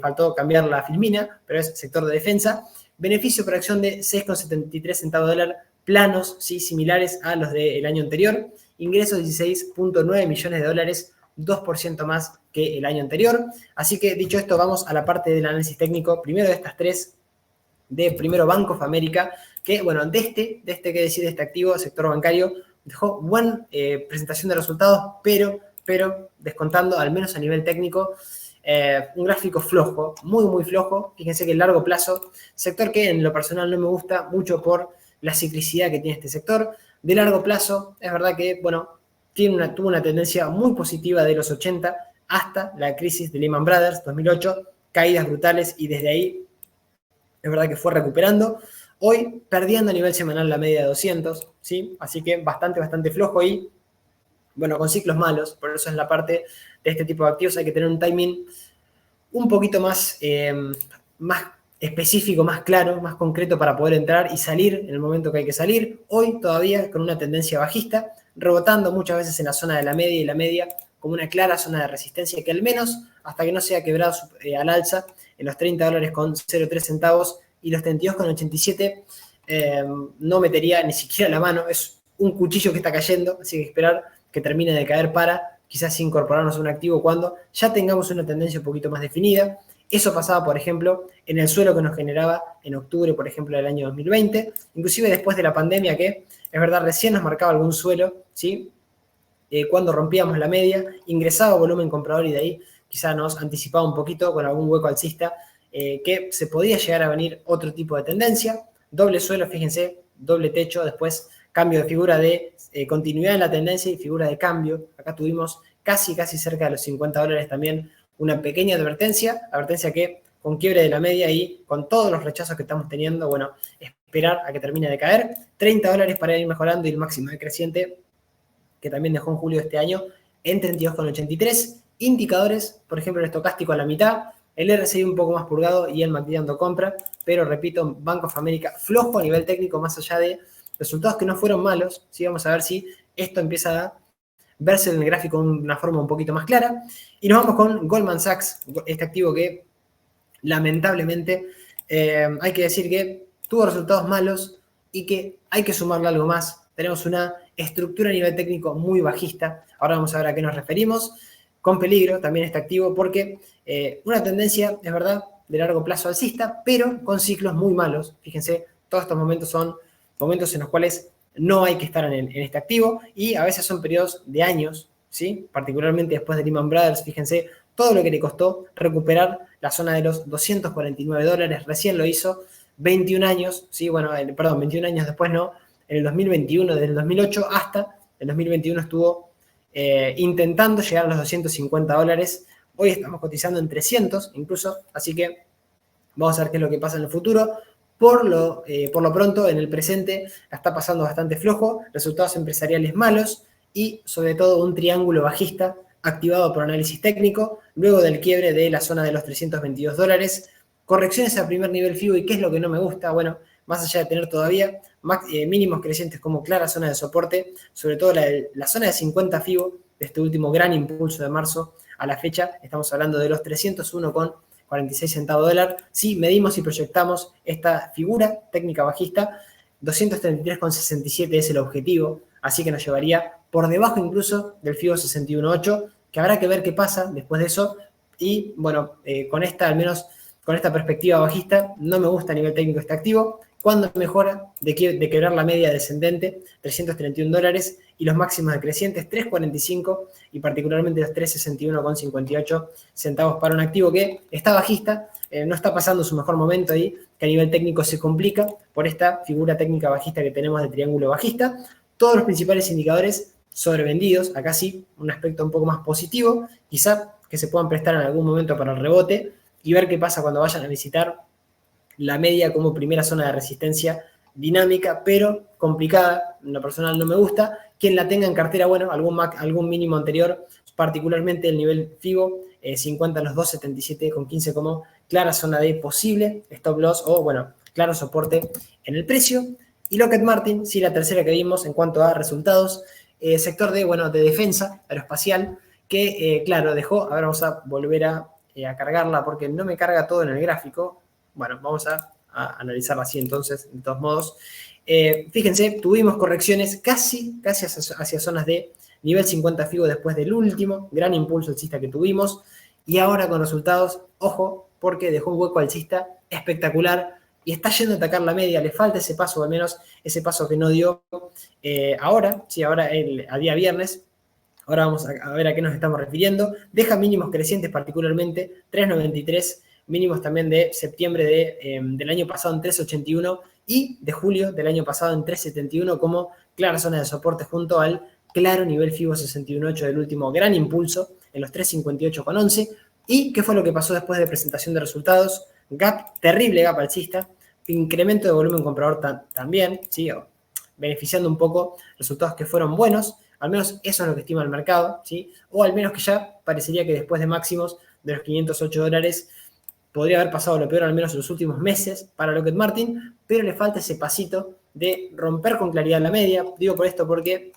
faltó cambiar la filmina, pero es sector de defensa. Beneficio por acción de 6,73 centavos de dólar, planos, sí, similares a los del año anterior. Ingresos 16,9 millones de dólares, 2% más que el año anterior. Así que dicho esto, vamos a la parte del análisis técnico. Primero de estas tres, primero Bank of America, que bueno, de este que decir, de este activo, sector bancario, dejó buena presentación de resultados, pero descontando, al menos a nivel técnico, un gráfico flojo, muy flojo. Fíjense que el largo plazo, sector que en lo personal no me gusta mucho por la ciclicidad que tiene este sector. De largo plazo, es verdad que, bueno, tuvo una tendencia muy positiva de los 80 hasta la crisis de Lehman Brothers, 2008, caídas brutales y desde ahí es verdad que fue recuperando. Hoy perdiendo a nivel semanal la media de 200, ¿sí? Así que bastante flojo y, bueno, con ciclos malos. Por eso en la parte de este tipo de activos hay que tener un timing un poquito más específico, más claro, más concreto para poder entrar y salir en el momento que hay que salir. Hoy todavía con una tendencia bajista, rebotando muchas veces en la zona de la media y la media como una clara zona de resistencia que al menos hasta que no sea quebrado al alza en los 30 dólares con 0,3 centavos y los 32,87 no metería ni siquiera la mano. Es un cuchillo que está cayendo, así que esperar que termine de caer para quizás incorporarnos a un activo cuando ya tengamos una tendencia un poquito más definida. Eso pasaba, por ejemplo, en el suelo que nos generaba en octubre, por ejemplo, del año 2020, inclusive después de la pandemia, que es verdad, recién nos marcaba algún suelo, ¿sí? Cuando rompíamos la media, ingresaba volumen comprador y de ahí quizás nos anticipaba un poquito con algún hueco alcista que se podía llegar a venir otro tipo de tendencia. Doble suelo, fíjense, doble techo, después cambio de figura de continuidad en la tendencia y figura de cambio. Acá tuvimos casi cerca de los 50 dólares también una pequeña advertencia que con quiebre de la media y con todos los rechazos que estamos teniendo, bueno, esperar a que termine de caer. 30 dólares para ir mejorando y el máximo decreciente que también dejó en julio de este año en 32,83. Indicadores, por ejemplo, el estocástico a la mitad, el RSI un poco más purgado y el MACD dando compra, pero repito, Bank of America flojo a nivel técnico más allá de resultados que no fueron malos. ¿Sí? Vamos a ver si esto empieza a verse en el gráfico de una forma un poquito más clara. Y nos vamos con Goldman Sachs, este activo que lamentablemente hay que decir que tuvo resultados malos y que hay que sumarle algo más. Tenemos una estructura a nivel técnico muy bajista. Ahora vamos a ver a qué nos referimos. Con peligro también este activo porque una tendencia, es verdad, de largo plazo alcista, pero con ciclos muy malos. Fíjense, todos estos momentos son momentos en los cuales no hay que estar en este activo y a veces son periodos de años, ¿sí? Particularmente después de Lehman Brothers, fíjense todo lo que le costó recuperar la zona de los 249 dólares, recién lo hizo, 21 años, ¿sí? Bueno, 21 años después no, en el 2021, desde el 2008 hasta el 2021 estuvo intentando llegar a los 250 dólares, hoy estamos cotizando en 300 incluso, así que vamos a ver qué es lo que pasa en el futuro. Por lo pronto, en el presente, la está pasando bastante flojo, resultados empresariales malos y sobre todo un triángulo bajista activado por análisis técnico, luego del quiebre de la zona de los 322 dólares, correcciones a primer nivel FIBO y qué es lo que no me gusta, bueno, más allá de tener todavía mínimos crecientes como clara zona de soporte, sobre todo la zona de 50 FIBO, de este último gran impulso de marzo a la fecha, estamos hablando de los 301,46 centavos de dólar. Si medimos y proyectamos esta figura técnica bajista, 233,67 es el objetivo, así que nos llevaría por debajo incluso del FIBO 61.8, que habrá que ver qué pasa después de eso. Y bueno, con esta, al menos con esta perspectiva bajista, no me gusta a nivel técnico este activo. Cuando mejora de quebrar la media descendente, 331 dólares, y los máximos decrecientes, 345, y particularmente los 361,58 centavos para un activo que está bajista, no está pasando su mejor momento ahí, que a nivel técnico se complica por esta figura técnica bajista que tenemos de triángulo bajista. Todos los principales indicadores sobrevendidos. Acá sí, un aspecto un poco más positivo, quizá que se puedan prestar en algún momento para el rebote y ver qué pasa cuando vayan a visitar la media como primera zona de resistencia dinámica, pero complicada. En lo personal no me gusta. Quien la tenga en cartera, bueno, algún mínimo anterior, particularmente el nivel FIBO 50 a los 2.77 con 15 como clara zona de posible stop loss o, bueno, claro soporte en el precio. Y Lockheed Martin, sí, la tercera que vimos en cuanto a resultados, sector de, bueno, de defensa aeroespacial, que, claro, dejó, ahora vamos a volver a cargarla porque no me carga todo en el gráfico. Bueno, vamos a analizarla así entonces, de todos modos. Fíjense, tuvimos correcciones casi hacia zonas de nivel 50 FIBO después del último gran impulso alcista que tuvimos. Y ahora con resultados, ojo, porque dejó un hueco alcista espectacular y está yendo a atacar la media. Le falta ese paso, o al menos ese paso que no dio ahora, sí, ahora a día viernes. Ahora vamos a ver a qué nos estamos refiriendo. Deja mínimos crecientes particularmente, 3.93, mínimos también de septiembre del año pasado en 3.81 y de julio del año pasado en 3.71 como clara zona de soporte junto al claro nivel FIBO 61.8 del último gran impulso en los 3.58,11. ¿Y qué fue lo que pasó después de presentación de resultados? Gap, terrible gap alcista, incremento de volumen comprador también, ¿sí? Beneficiando un poco resultados que fueron buenos. Al menos eso es lo que estima el mercado, ¿sí? O al menos que ya parecería que después de máximos de los $508 podría haber pasado lo peor al menos en los últimos meses para Lockheed Martin, pero le falta ese pasito de romper con claridad la media. Digo por esto porque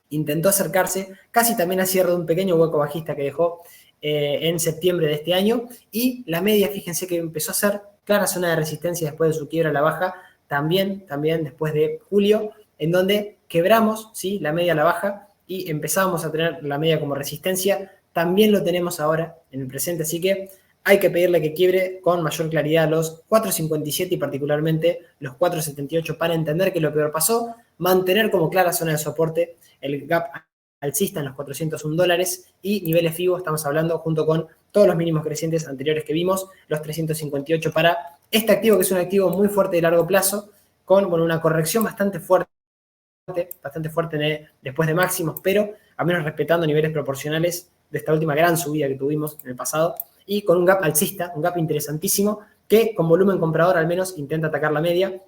intentó acercarse casi también al cierre de un pequeño hueco bajista que dejó en septiembre de este año y la media, fíjense que empezó a ser clara zona de resistencia después de su quiebra a la baja, también después de julio, en donde quebramos, ¿sí?, la media a la baja y empezábamos a tener la media como resistencia. También lo tenemos ahora en el presente, así que hay que pedirle que quiebre con mayor claridad los 4.57 y particularmente los 4.78 para entender que lo peor pasó, mantener como clara zona de soporte el gap alcista en los $401 y niveles FIBO, estamos hablando junto con todos los mínimos crecientes anteriores que vimos, los 358 para este activo que es un activo muy fuerte de largo plazo, con, bueno, una corrección bastante fuerte después de máximos, pero al menos respetando niveles proporcionales de esta última gran subida que tuvimos en el pasado, y con un gap alcista, un gap interesantísimo, que con volumen comprador al menos intenta atacar la media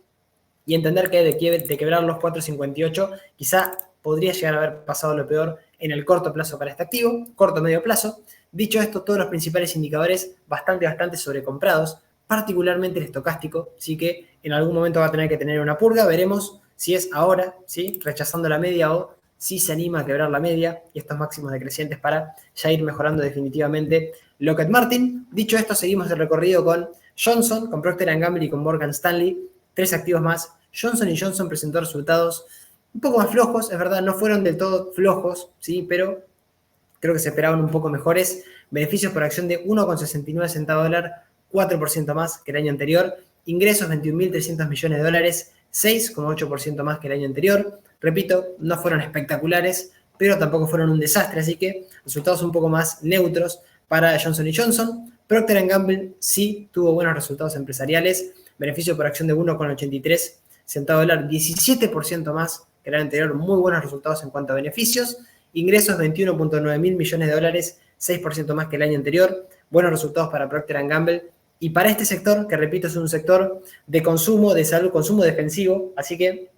y entender que de quebrar los 4.58 quizá podría llegar a haber pasado lo peor en el corto plazo para este activo, corto-medio plazo. Dicho esto, todos los principales indicadores bastante sobrecomprados, particularmente el estocástico, sí que en algún momento va a tener que tener una purga, veremos si es ahora, ¿sí?, rechazando la media o si se anima a quebrar la media y estos máximos decrecientes para ya ir mejorando definitivamente Lockheed Martin. Dicho esto, seguimos el recorrido con Johnson, con Procter & Gamble y con Morgan Stanley, tres activos más. Johnson & Johnson presentó resultados un poco más flojos, es verdad, no fueron del todo flojos, ¿sí?, pero creo que se esperaban un poco mejores. Beneficios por acción de 1,69 centavos de dólar, 4% más que el año anterior. Ingresos 21.300 millones de dólares, 6,8% más que el año anterior. Repito, no fueron espectaculares, pero tampoco fueron un desastre, así que resultados un poco más neutros para Johnson & Johnson. Procter & Gamble sí tuvo buenos resultados empresariales, beneficio por acción de 1,83 centavos de dólar, 17% más que el año anterior, muy buenos resultados en cuanto a beneficios. Ingresos 21.9 mil millones de dólares, 6% más que el año anterior, buenos resultados para Procter & Gamble. Y para este sector, que repito es un sector de consumo, de salud, consumo defensivo, así que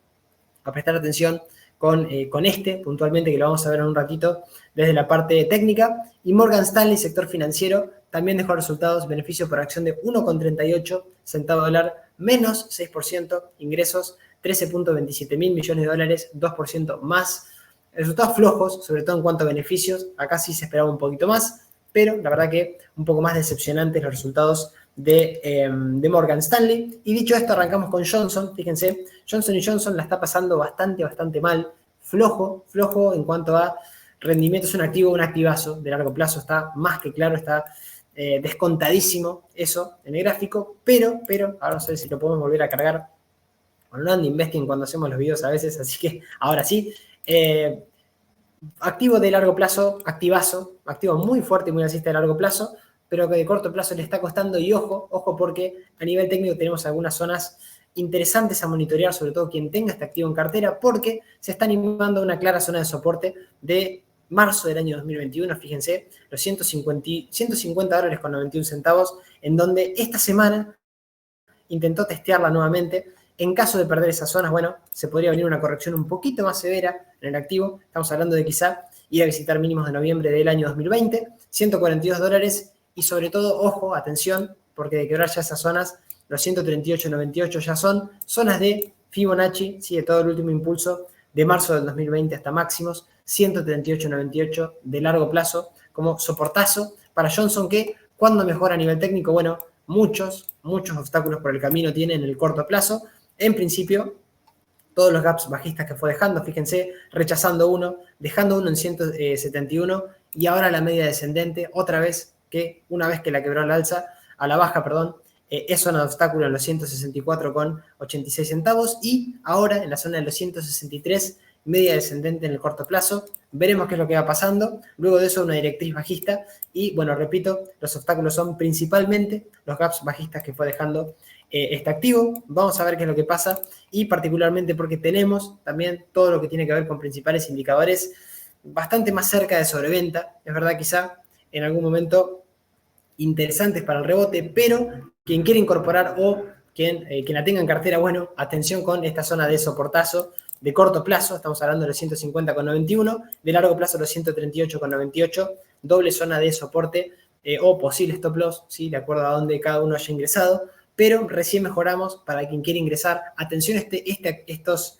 a prestar atención con este puntualmente, que lo vamos a ver en un ratito desde la parte técnica. Y Morgan Stanley, sector financiero, también dejó resultados, beneficio por acción de 1,38 centavos de dólar, menos 6%, ingresos 13.27 mil millones de dólares, 2% más. Resultados flojos, sobre todo en cuanto a beneficios, acá sí se esperaba un poquito más, pero la verdad que un poco más decepcionantes los resultados de Morgan Stanley. Y dicho esto, arrancamos con Johnson. Fíjense, Johnson & Johnson la está pasando bastante mal, flojo en cuanto a rendimiento. Es un activo, un activazo de largo plazo, está más que claro, está descontadísimo eso en el gráfico, pero, ahora no sé si lo podemos volver a cargar. Bueno, no ando investing cuando hacemos los videos a veces, así que ahora sí. Activo de largo plazo, activazo, activo muy fuerte y muy alcista de largo plazo, pero que de corto plazo le está costando. Y ojo porque a nivel técnico tenemos algunas zonas interesantes a monitorear, sobre todo quien tenga este activo en cartera, porque se está animando a una clara zona de soporte de marzo del año 2021, fíjense, los 150 dólares con 91 centavos, en donde esta semana intentó testearla nuevamente. En caso de perder esas zonas, bueno, se podría venir una corrección un poquito más severa en el activo. Estamos hablando de quizá ir a visitar mínimos de noviembre del año 2020, 142 dólares y sobre todo, ojo, atención, porque de quebrar ya esas zonas, los 138.98 ya son zonas de Fibonacci, ¿sí? De todo el último impulso de marzo del 2020 hasta máximos, 138.98 de largo plazo como soportazo para Johnson, que cuando mejora a nivel técnico, bueno, muchos obstáculos por el camino tiene en el corto plazo. En principio, todos los gaps bajistas que fue dejando, fíjense, rechazando uno, dejando uno en 171 y ahora la media descendente, otra vez que una vez que la quebró al alza, a la baja, perdón, es zona de obstáculo en los 164,86 centavos y ahora en la zona de los 163, media descendente en el corto plazo. Veremos qué es lo que va pasando. Luego de eso una directriz bajista y, bueno, repito, los obstáculos son principalmente los gaps bajistas que fue dejando este activo. Vamos a ver qué es lo que pasa y particularmente porque tenemos también todo lo que tiene que ver con principales indicadores bastante más cerca de sobreventa. Es verdad, quizá en algún momento interesantes para el rebote, pero quien quiere incorporar o quien la tenga en cartera, bueno, atención con esta zona de soportazo de corto plazo, estamos hablando de los 150,91, de largo plazo los 138,98, doble zona de soporte o posible stop loss, ¿sí? De acuerdo a donde cada uno haya ingresado, pero recién mejoramos para quien quiere ingresar. Atención, estos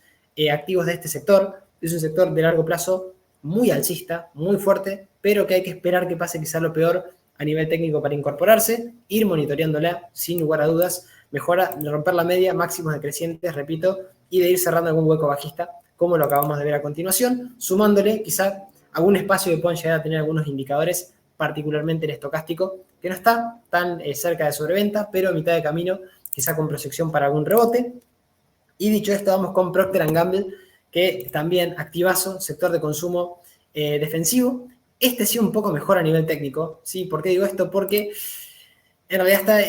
activos de este sector, es un sector de largo plazo muy alcista, muy fuerte, pero que hay que esperar que pase quizá lo peor a nivel técnico para incorporarse, ir monitoreándola sin lugar a dudas, mejora de romper la media, máximos decrecientes, repito, y de ir cerrando algún hueco bajista, como lo acabamos de ver a continuación, sumándole quizá algún espacio que puedan llegar a tener algunos indicadores, particularmente el estocástico, que no está tan cerca de sobreventa, pero a mitad de camino, quizá con proyección para algún rebote. Y dicho esto, vamos con Procter & Gamble, que también activazo, sector de consumo defensivo. Este sí un poco mejor a nivel técnico, ¿sí? ¿Por qué digo esto? Porque en realidad está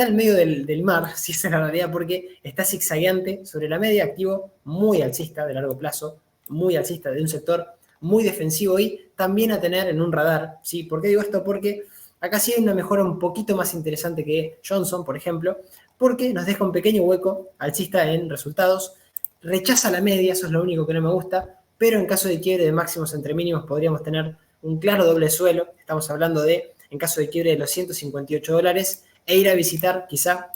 en el medio del mar, si es en la realidad, porque está zigzagueante sobre la media, activo muy alcista de largo plazo, muy alcista de un sector muy defensivo y también a tener en un radar, ¿sí? ¿Por qué digo esto? Porque acá sí hay una mejora un poquito más interesante que Johnson, por ejemplo, porque nos deja un pequeño hueco alcista en resultados, rechaza la media, eso es lo único que no me gusta, pero en caso de quiebre de máximos entre mínimos podríamos tener un claro doble suelo, estamos hablando de, en caso de quiebre de los 158 dólares, e ir a visitar quizá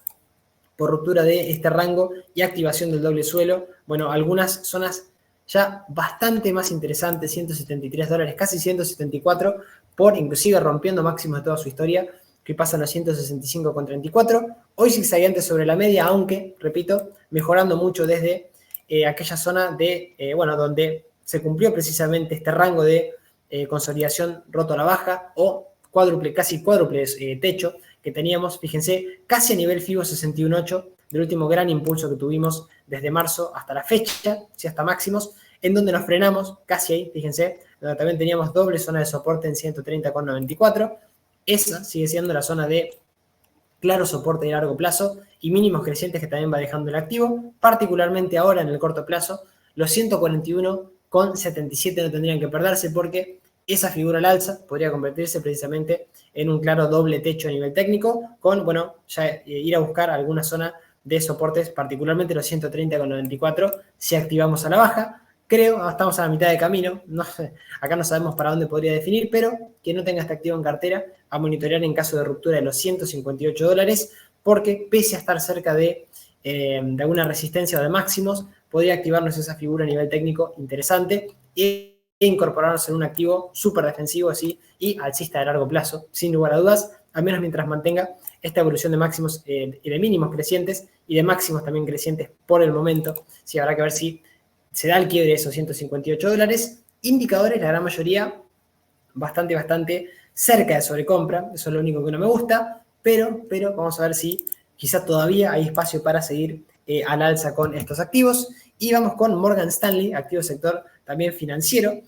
por ruptura de este rango y activación del doble suelo, bueno, algunas zonas ya bastante más interesantes, 173 dólares, casi 174, por inclusive rompiendo máximos de toda su historia, que pasan a 165,34, hoy zigzagueante sobre la media, aunque, repito, mejorando mucho desde aquella zona de, donde se cumplió precisamente este rango de consolidación roto a la baja o casi cuádruple techo que teníamos, fíjense, casi a nivel FIBO 61.8 del último gran impulso que tuvimos desde marzo hasta la fecha, ¿sí? Hasta máximos, en donde nos frenamos casi ahí, fíjense, donde también teníamos doble zona de soporte en 130,94. Esa sigue siendo la zona de claro soporte de largo plazo y mínimos crecientes que también va dejando el activo, particularmente ahora en el corto plazo, los 141,77 no tendrían que perderse porque esa figura al alza podría convertirse precisamente en un claro doble techo a nivel técnico, con, bueno, ya ir a buscar alguna zona de soportes, particularmente los 130,94, si activamos a la baja. Creo, estamos a la mitad de camino, no sé, acá no sabemos para dónde podría definir, pero que no tenga este activo en cartera, a monitorear en caso de ruptura de los 158 dólares, porque pese a estar cerca de alguna resistencia o de máximos, podría activarnos esa figura a nivel técnico interesante e incorporarnos en un activo súper defensivo así y alcista de largo plazo, sin lugar a dudas, al menos mientras mantenga esta evolución de máximos y de mínimos crecientes y de máximos también crecientes por el momento. Sí, habrá que ver si se da el quiebre de esos 158 dólares. Indicadores, la gran mayoría, bastante cerca de sobrecompra. Eso es lo único que no me gusta, pero vamos a ver si quizá todavía hay espacio para seguir al alza con estos activos. Y vamos con Morgan Stanley, activo sector también financiero.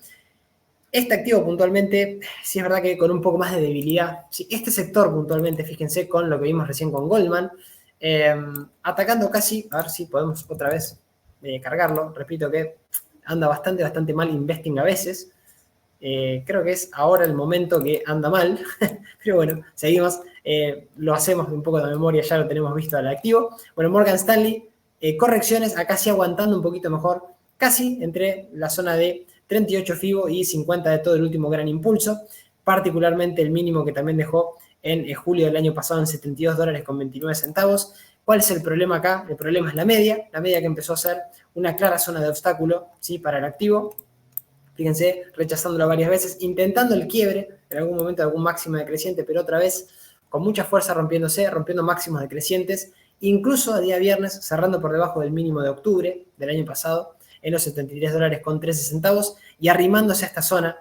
Este activo puntualmente, sí es verdad que con un poco más de debilidad. Sí, este sector puntualmente, fíjense con lo que vimos recién con Goldman, atacando casi, a ver si podemos otra vez cargarlo. Repito que anda bastante mal Investing a veces. Creo que es ahora el momento que anda mal, pero bueno, seguimos, lo hacemos un poco de memoria, ya lo tenemos visto al activo. Bueno, Morgan Stanley, correcciones, acá sí aguantando un poquito mejor, casi entre la zona de 38 FIBO y 50 de todo el último gran impulso, particularmente el mínimo que también dejó en julio del año pasado en $72.29. ¿Cuál es el problema acá? El problema es la media que empezó a ser una clara zona de obstáculo, ¿sí?, para el activo. Fíjense, rechazándolo varias veces, intentando el quiebre en algún momento de algún máximo decreciente, pero otra vez con mucha fuerza rompiéndose, rompiendo máximos decrecientes, incluso a día viernes cerrando por debajo del mínimo de octubre del año pasado en los $73.13 y arrimándose a esta zona,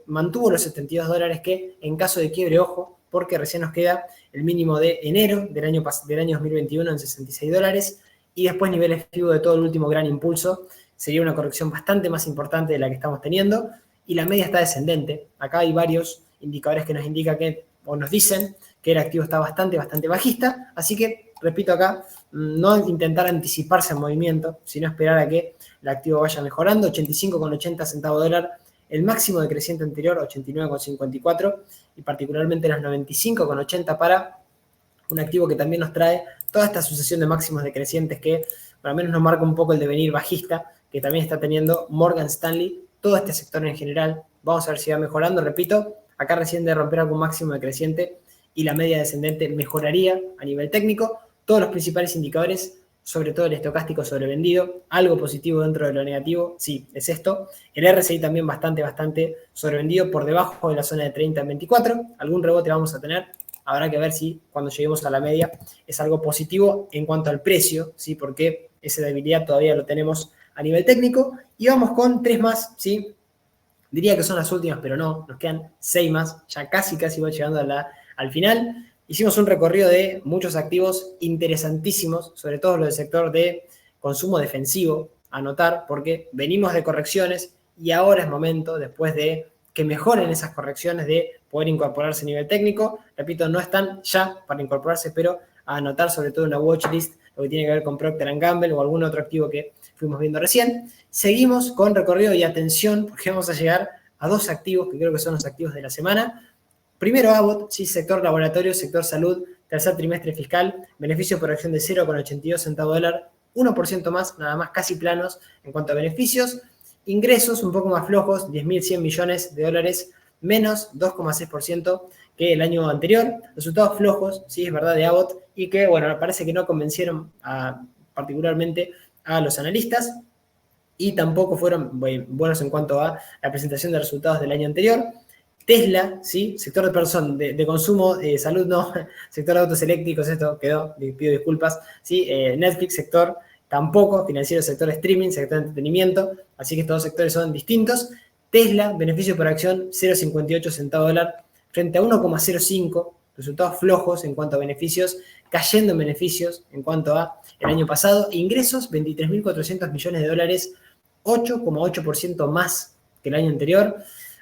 mantuvo los $72 que en caso de quiebre, ojo, porque recién nos queda el mínimo de enero del año 2021 en $66 y después niveles FIBO de todo el último gran impulso. Sería una corrección bastante más importante de la que estamos teniendo y la media está descendente. Acá hay varios indicadores que nos indican que, o nos dicen que el activo está bastante bajista, así que, repito acá, no intentar anticiparse al movimiento, sino esperar a que el activo vaya mejorando. 85,80 centavos dólar, el máximo decreciente anterior, 89,54, y particularmente los 95,80 para un activo que también nos trae toda esta sucesión de máximos decrecientes que, al menos nos marca un poco el devenir bajista que también está teniendo Morgan Stanley, todo este sector en general. Vamos a ver si va mejorando. Repito, acá recién de romper algún máximo decreciente y la media descendente mejoraría a nivel técnico. Todos los principales indicadores, sobre todo el estocástico sobrevendido, algo positivo dentro de lo negativo, sí, es esto. El RSI también bastante sobrevendido, por debajo de la zona de 30 en 24. Algún rebote vamos a tener. Habrá que ver si cuando lleguemos a la media es algo positivo en cuanto al precio, ¿sí?, porque esa debilidad todavía lo tenemos a nivel técnico. Y vamos con 3 más, ¿sí? Diría que son las últimas, pero no, nos quedan 6 más, ya casi voy llegando al final. Hicimos un recorrido de muchos activos interesantísimos, sobre todo los del sector de consumo defensivo, a notar, porque venimos de correcciones y ahora es momento, después de que mejoren esas correcciones, de poder incorporarse a nivel técnico. Repito, no están ya para incorporarse, pero a anotar sobre todo una watchlist, lo que tiene que ver con Procter & Gamble o algún otro activo que fuimos viendo recién. Seguimos con recorrido y atención, porque vamos a llegar a 2 activos que creo que son los activos de la semana. Primero Abbott, sí, sector laboratorio, sector salud, tercer trimestre fiscal, beneficio por acción de 0,82 centavos dólar, 1% más, nada más, casi planos en cuanto a beneficios. Ingresos un poco más flojos, 10.100 millones de dólares, menos 2,6% que el año anterior. Resultados flojos, sí, es verdad, de Abbott, y que, bueno, parece que no convencieron particularmente a los analistas, y tampoco fueron buenos en cuanto a la presentación de resultados del año anterior. Tesla, ¿sí?, sector de consumo, salud no, sector de autos eléctricos, esto quedó, les pido disculpas, ¿sí? Netflix, sector tampoco, financiero, sector streaming, sector de entretenimiento, así que estos dos sectores son distintos. Tesla, beneficio por acción, 0,58 centavos dólar, frente a 1,05, resultados flojos en cuanto a beneficios, cayendo en beneficios en cuanto a el año pasado. Ingresos, 23.400 millones de dólares, 8,8% más que el año anterior.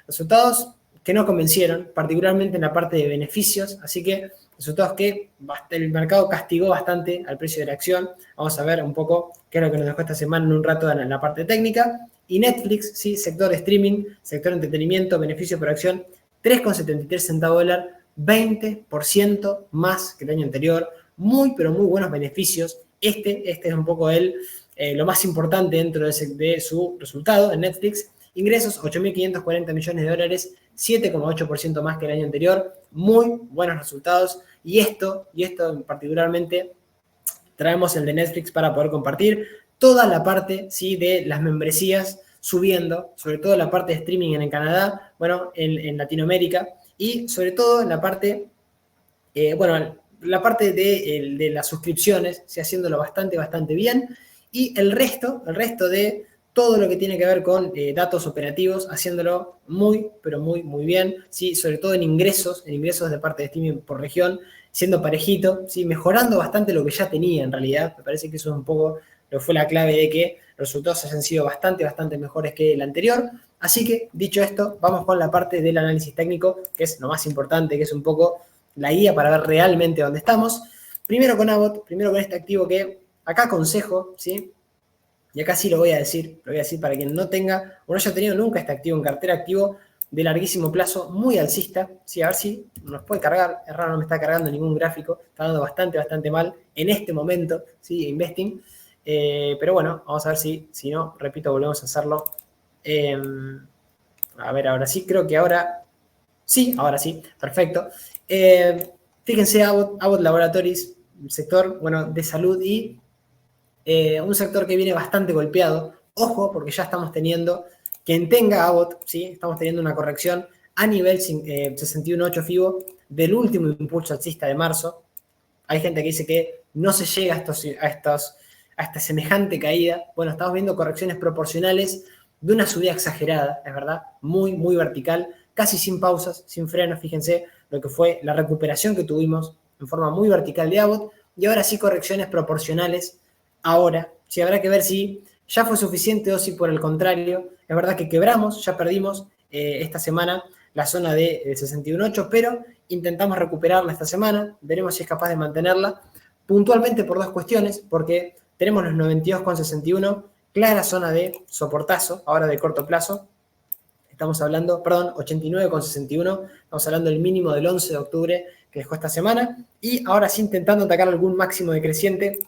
Resultados que no convencieron, particularmente en la parte de beneficios, así que resultados que el mercado castigó bastante al precio de la acción. Vamos a ver un poco qué es lo que nos dejó esta semana en un rato en la parte técnica. Y Netflix, sí, sector de streaming, sector de entretenimiento, beneficio por acción, 3,73 centavos dólar, 20% más que el año anterior. Muy, pero muy buenos beneficios. Este es un poco lo más importante dentro de su resultado en Netflix. Ingresos, 8.540 millones de dólares, 7,8% más que el año anterior. Muy buenos resultados. Y esto particularmente traemos el de Netflix para poder compartir. Toda la parte, ¿sí?, de las membresías subiendo, sobre todo la parte de streaming en Canadá, bueno, en Latinoamérica, y sobre todo en la parte, la parte de las suscripciones, ¿sí?, haciéndolo bastante bien. Y el resto de todo lo que tiene que ver con datos operativos, haciéndolo muy, pero muy bien, ¿sí?, sobre todo en ingresos de parte de streaming por región, siendo parejito, ¿sí?, mejorando bastante lo que ya tenía en realidad. Me parece que eso es un poco lo que fue la clave de que los resultados hayan sido bastante mejores que el anterior. Así que, dicho esto, vamos con la parte del análisis técnico, que es lo más importante, que es un poco la guía para ver realmente dónde estamos. Primero con Abbott, primero con este activo que acá aconsejo, ¿sí? Y acá sí lo voy a decir para quien no tenga o no haya tenido nunca este activo en cartera, activo de larguísimo plazo, muy alcista, ¿sí? A ver si nos puede cargar, es raro, no me está cargando ningún gráfico, está dando bastante mal en este momento, ¿sí? Investing, pero bueno, vamos a ver si no, repito, volvemos a hacerlo. A ver, ahora sí, creo que ahora sí, perfecto. Fíjense, Abbott Laboratories, sector, bueno, de salud y un sector que viene bastante golpeado. Ojo, porque ya estamos teniendo, quien tenga Abbott, ¿sí? Estamos teniendo una corrección a nivel 61.8 FIBO del último impulso alcista de marzo. Hay gente que dice que no se llega a esta semejante caída. Bueno, estamos viendo correcciones proporcionales de una subida exagerada, es verdad, muy vertical, casi sin pausas, sin frenos. Fíjense lo que fue la recuperación que tuvimos en forma muy vertical de Abbott, y ahora sí correcciones proporcionales. Ahora, sí habrá que ver si ya fue suficiente o si por el contrario, es verdad que quebramos, ya perdimos esta semana la zona de 61.8, pero intentamos recuperarla esta semana, veremos si es capaz de mantenerla, puntualmente por dos cuestiones, porque tenemos los 92,61, clara zona de soportazo, ahora de corto plazo, estamos hablando, perdón, 89,61, estamos hablando del mínimo del 11 de octubre que dejó esta semana, y ahora sí intentando atacar algún máximo decreciente,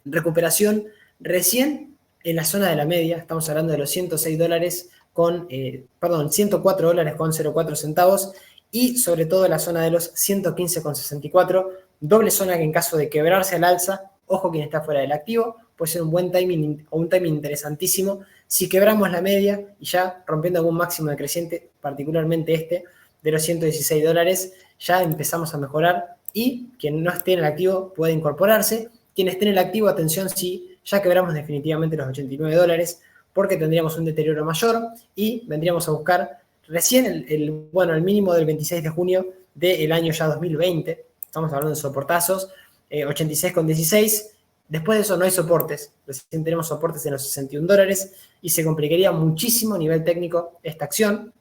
recuperación recién en la zona de la media, estamos hablando de los 106 dólares con, 104 dólares con 0,4 centavos, y sobre todo la zona de los 115,64, doble zona que en caso de quebrarse al alza, ojo quien está fuera del activo, puede ser un buen timing o un timing interesantísimo. Si quebramos la media y ya rompiendo algún máximo decreciente, particularmente este de los 116 dólares, ya empezamos a mejorar y quien no esté en el activo puede incorporarse. Quien esté en el activo, atención, si ya quebramos definitivamente los 89 dólares, porque tendríamos un deterioro mayor y vendríamos a buscar recién el mínimo del 26 de junio del año ya 2020. Estamos hablando de soportazos, 86,16. Después de eso no hay soportes. Recién tenemos soportes en los 61 dólares y se complicaría muchísimo a nivel técnico esta acción.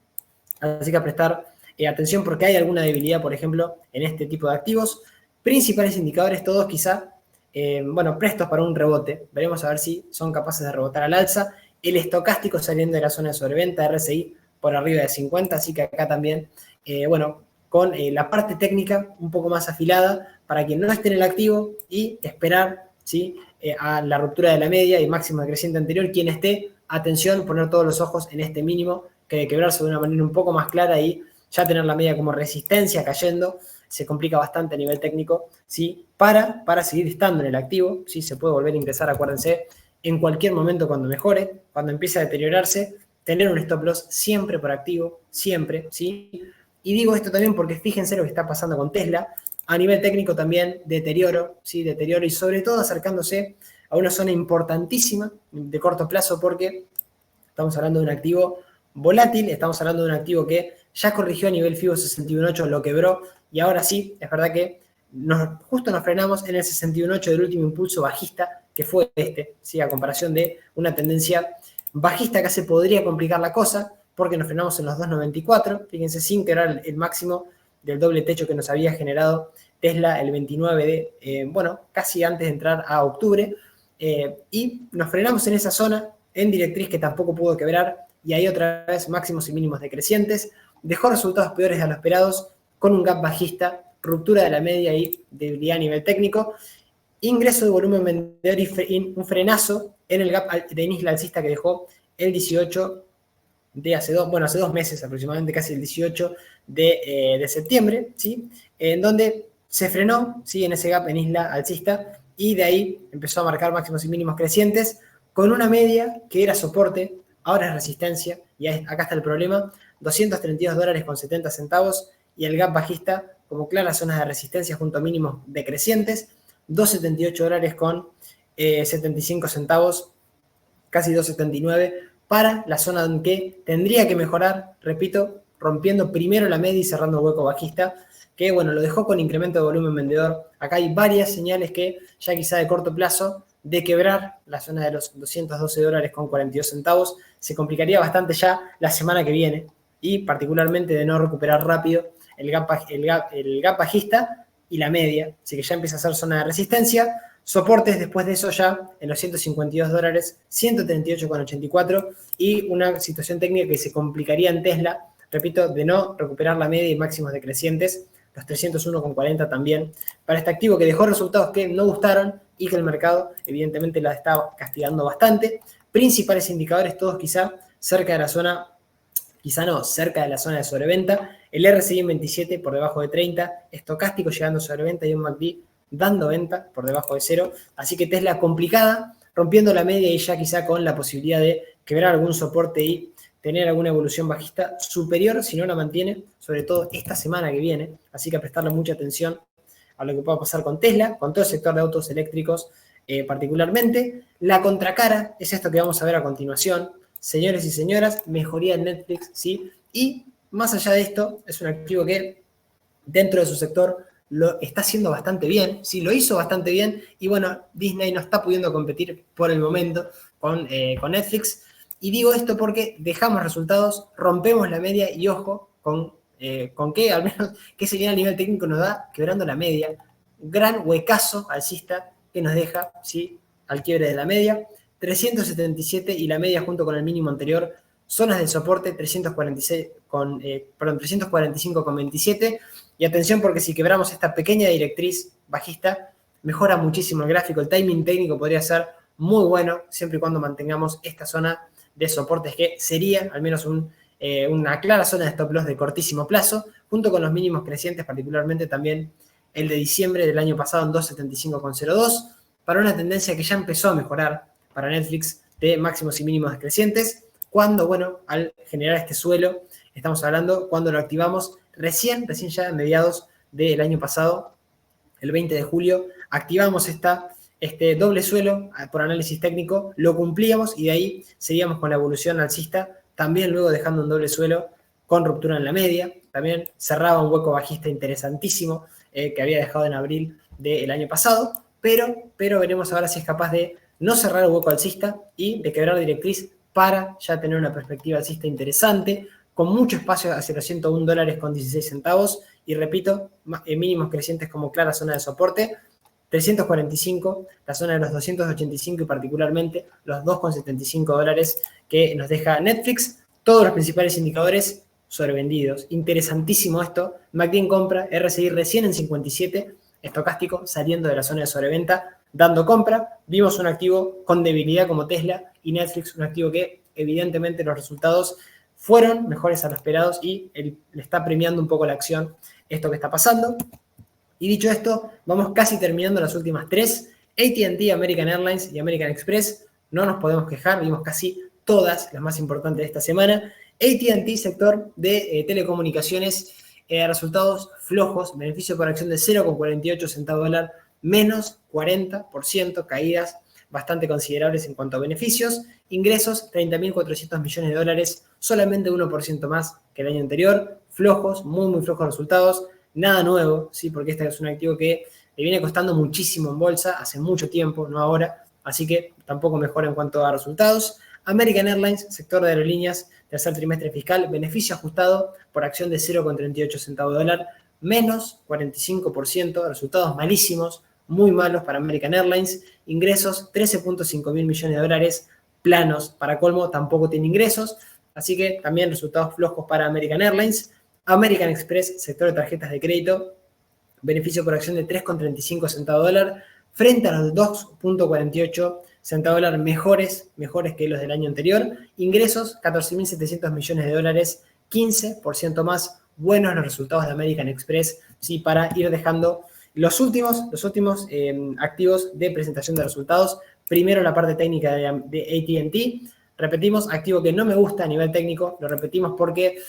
Así que a prestar atención porque hay alguna debilidad, por ejemplo, en este tipo de activos. Principales indicadores, todos quizá prestos para un rebote. Veremos a ver si son capaces de rebotar al alza. El estocástico saliendo de la zona de sobreventa, RSI por arriba de 50, así que acá también, con la parte técnica un poco más afilada para quien no esté en el activo y esperar, ¿sí? A la ruptura de la media y máximo decreciente anterior. Quien esté, atención, poner todos los ojos en este mínimo que de quebrarse de una manera un poco más clara y ya tener la media como resistencia cayendo. Se complica bastante a nivel técnico, ¿sí? Para seguir estando en el activo, ¿sí? Se puede volver a ingresar, acuérdense, en cualquier momento cuando mejore, cuando empiece a deteriorarse, tener un stop loss siempre por activo, siempre, ¿sí? Y digo esto también porque fíjense lo que está pasando con Tesla, a nivel técnico también deterioro, ¿sí? Deterioro y sobre todo acercándose a una zona importantísima de corto plazo porque estamos hablando de un activo volátil, estamos hablando de un activo que ya corrigió a nivel FIBO 61.8, lo quebró, y ahora sí, es verdad que justo nos frenamos en el 61.8 del último impulso bajista, que fue ¿sí? A comparación de una tendencia bajista que se podría complicar la cosa, porque nos frenamos en los 2.94, fíjense, sin quebrar el máximo del doble techo que nos había generado Tesla el 29 de, casi antes de entrar a octubre, y nos frenamos en esa zona, en directriz que tampoco pudo quebrar, y ahí otra vez máximos y mínimos decrecientes, dejó resultados peores a los esperados, con un gap bajista, ruptura de la media y debilidad a nivel técnico, ingreso de volumen vendedor y un frenazo en el gap de inicio alcista que dejó el 18 de hace 2 meses aproximadamente, casi el 18 de septiembre, ¿sí? En donde se frenó, ¿sí? En ese gap en isla alcista, y de ahí empezó a marcar máximos y mínimos crecientes, con una media que era soporte, ahora es resistencia, y acá está el problema, 232 dólares con 70 centavos, y el gap bajista como claras zonas de resistencia junto a mínimos decrecientes, 278 dólares con 75 centavos, casi 279, para la zona en que tendría que mejorar, repito, rompiendo primero la media y cerrando el hueco bajista, que lo dejó con incremento de volumen vendedor. Acá hay varias señales que ya quizá de corto plazo, de quebrar la zona de los 212 dólares con 42 centavos, se complicaría bastante ya la semana que viene, y particularmente de no recuperar rápido el gap bajista, y la media, así que ya empieza a ser zona de resistencia. Soportes después de eso ya en los $152, 138,84 y una situación técnica que se complicaría en Tesla, repito, de no recuperar la media y máximos decrecientes, los 301,40 también, para este activo que dejó resultados que no gustaron y que el mercado evidentemente la está castigando bastante. Principales indicadores todos quizá cerca de la zona, quizá no, cerca de la zona de sobreventa, el RSI en 27 por debajo de 30, estocástico llegando a sobreventa y un MACD dando venta por debajo de 0, así que Tesla complicada, rompiendo la media y ya quizá con la posibilidad de quebrar algún soporte y tener alguna evolución bajista superior si no la mantiene, sobre todo esta semana que viene, así que a prestarle mucha atención a lo que pueda pasar con Tesla, con todo el sector de autos eléctricos particularmente. La contracara es esto que vamos a ver a continuación. Señores y señoras, mejoría en Netflix, ¿sí? Y más allá de esto, es un activo que dentro de su sector lo está haciendo bastante bien, sí, lo hizo bastante bien, y bueno, Disney no está pudiendo competir por el momento con Netflix, y digo esto porque dejamos resultados, rompemos la media, y ojo, con qué, al menos, qué señal a nivel técnico nos da quebrando la media, gran huecazo alcista que nos deja, ¿sí?, al quiebre de la media, 377 y la media junto con el mínimo anterior, zonas de soporte 345,27, y atención porque si quebramos esta pequeña directriz bajista, mejora muchísimo el gráfico, el timing técnico podría ser muy bueno, siempre y cuando mantengamos esta zona de soportes que sería al menos una clara zona de stop loss de cortísimo plazo, junto con los mínimos crecientes, particularmente también el de diciembre del año pasado en 275,02, para una tendencia que ya empezó a mejorar para Netflix de máximos y mínimos decrecientes, cuando, bueno, al generar este suelo, estamos hablando cuando lo activamos recién ya a mediados del año pasado, el 20 de julio, activamos este doble suelo por análisis técnico, lo cumplíamos y de ahí seguíamos con la evolución alcista, también luego dejando un doble suelo con ruptura en la media, también cerraba un hueco bajista interesantísimo que había dejado en abril del año pasado, pero veremos ahora si es capaz de no cerrar el hueco alcista y de quebrar directriz para ya tener una perspectiva alcista interesante, con mucho espacio hacia los $101,16, y repito, mínimos crecientes como clara zona de soporte, 345, la zona de los 285 y particularmente los $2,75 que nos deja Netflix, todos los principales indicadores sobrevendidos. Interesantísimo esto, MACD en compra, RSI recién en 57, estocástico saliendo de la zona de sobreventa, dando compra, vimos un activo con debilidad como Tesla y Netflix, un activo que evidentemente los resultados fueron mejores a lo esperados y le está premiando un poco la acción esto que está pasando. Y dicho esto, vamos casi terminando las últimas tres. AT&T, American Airlines y American Express, no nos podemos quejar, vimos casi todas las más importantes de esta semana. AT&T, sector de telecomunicaciones, resultados flojos, beneficio por acción de 0,48 centavos de dólar, menos 40%, caídas bastante considerables en cuanto a beneficios. Ingresos, 30.400 millones de dólares, solamente 1% más que el año anterior. Flojos, muy flojos resultados. Nada nuevo, ¿sí? Porque este es un activo que le viene costando muchísimo en bolsa hace mucho tiempo, no ahora, así que tampoco mejora en cuanto a resultados. American Airlines, sector de aerolíneas, tercer trimestre fiscal, beneficio ajustado por acción de 0,38 centavos de dólar, menos 45%, resultados malísimos, muy malos para American Airlines, ingresos 13.5 mil millones de dólares, planos, para colmo tampoco tiene ingresos, así que también resultados flojos para American Airlines. American Express, sector de tarjetas de crédito, beneficio por acción de 3,35 centavos de dólar, frente a los 2,48 centavos de dólar mejores que los del año anterior. Ingresos, 14.700 millones de dólares, 15% más. Buenos los resultados de American Express, ¿sí? Para ir dejando los últimos activos de presentación de resultados. Primero la parte técnica de AT&T. Repetimos, activo que no me gusta a nivel técnico, lo repetimos porque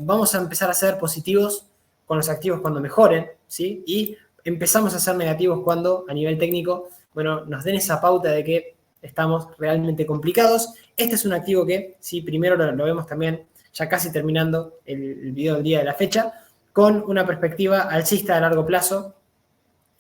vamos a empezar a ser positivos con los activos cuando mejoren, ¿sí? Y empezamos a ser negativos cuando a nivel técnico, bueno, nos den esa pauta de que estamos realmente complicados. Este es un activo que, sí, primero lo vemos también, ya casi terminando el video del día de la fecha, con una perspectiva alcista de largo plazo,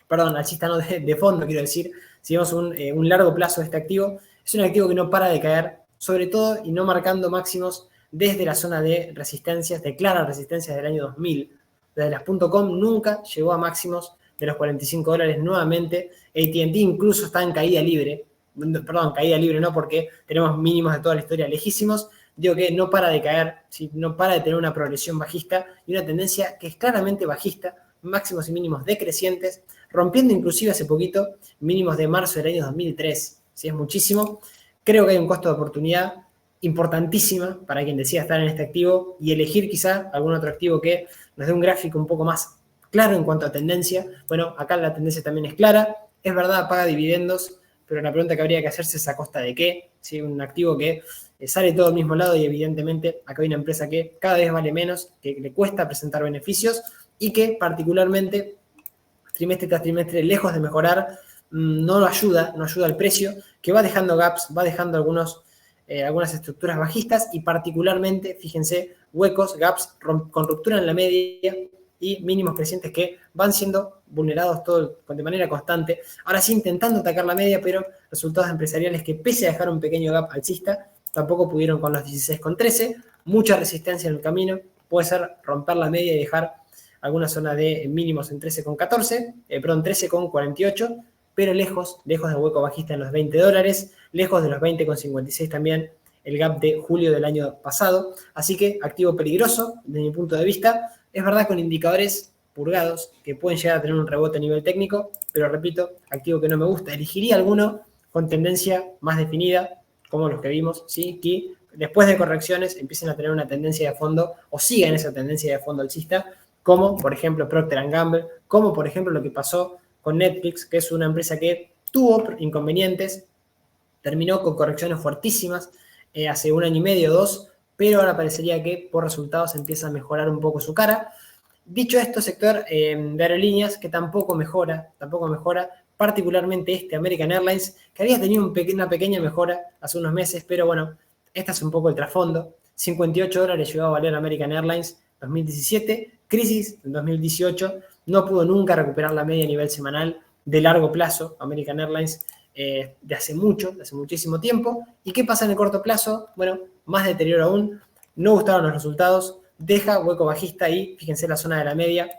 perdón, alcista no de fondo, quiero decir, si vemos un largo plazo de este activo, es un activo que no para de caer, sobre todo y no marcando máximos desde la zona de resistencias, de claras resistencias del año 2000. desde las .com nunca llegó a máximos de los $45 nuevamente. AT&T incluso está en caída libre, perdón, caída libre no, porque tenemos mínimos de toda la historia lejísimos. Digo que no para de caer, ¿sí? No para de tener una progresión bajista y una tendencia que es claramente bajista, máximos y mínimos decrecientes, rompiendo inclusive hace poquito mínimos de marzo del año 2003, ¿sí? Es muchísimo. Creo que hay un costo de oportunidad importantísima para quien decida estar en este activo y elegir quizá algún otro activo que nos dé un gráfico un poco más claro en cuanto a tendencia. Bueno, acá la tendencia también es clara, es verdad, paga dividendos, pero la pregunta que habría que hacerse es a costa de qué, ¿sí? Un activo que sale todo al mismo lado y evidentemente acá hay una empresa que cada vez vale menos, que le cuesta presentar beneficios y que particularmente trimestre tras trimestre, lejos de mejorar, no ayuda al precio, que va dejando gaps, va dejando algunas estructuras bajistas y particularmente, fíjense, huecos, gaps con ruptura en la media y mínimos crecientes que van siendo vulnerados de manera constante. Ahora sí intentando atacar la media, pero resultados empresariales que pese a dejar un pequeño gap alcista, tampoco pudieron con los 16,13, mucha resistencia en el camino, puede ser romper la media y dejar alguna zona de mínimos en 13,14, 13,48, pero lejos del hueco bajista en los $20, lejos de los 20,56 también el gap de julio del año pasado. Así que activo peligroso desde mi punto de vista. Es verdad con indicadores purgados que pueden llegar a tener un rebote a nivel técnico, pero repito, activo que no me gusta. Elegiría alguno con tendencia más definida, como los que vimos, ¿sí? Que después de correcciones empiecen a tener una tendencia de fondo o sigan esa tendencia de fondo alcista, como por ejemplo Procter & Gamble, como por ejemplo lo que pasó con Netflix, que es una empresa que tuvo inconvenientes, terminó con correcciones fuertísimas hace un año y medio o dos, pero ahora parecería que por resultados empieza a mejorar un poco su cara. Dicho esto, sector de aerolíneas que tampoco mejora, particularmente American Airlines, que había tenido una pequeña mejora hace unos meses, pero bueno, este es un poco el trasfondo. $58 llegó a valer American Airlines 2017, crisis en 2018, no pudo nunca recuperar la media a nivel semanal de largo plazo, American Airlines, de hace muchísimo tiempo. ¿Y qué pasa en el corto plazo? Bueno, más deterioro aún, no gustaron los resultados, deja hueco bajista y fíjense la zona de la media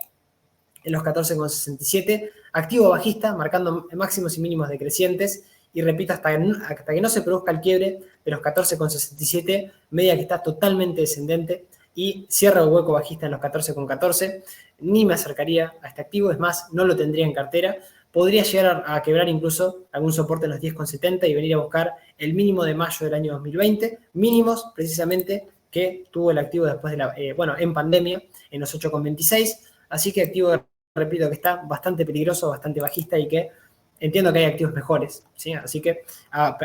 en los 14,67, activo bajista, marcando máximos y mínimos decrecientes, y repito, hasta que no se produzca el quiebre de los 14,67, media que está totalmente descendente, y cierra el hueco bajista en los 14,14, ni me acercaría a este activo, es más, no lo tendría en cartera, podría llegar a quebrar incluso algún soporte en los 10,70 y venir a buscar el mínimo de mayo del año 2020, mínimos precisamente que tuvo el activo después de en pandemia, en los 8,26, así que activo, repito, que está bastante peligroso, bastante bajista y que entiendo que hay activos mejores, ¿sí? Así que,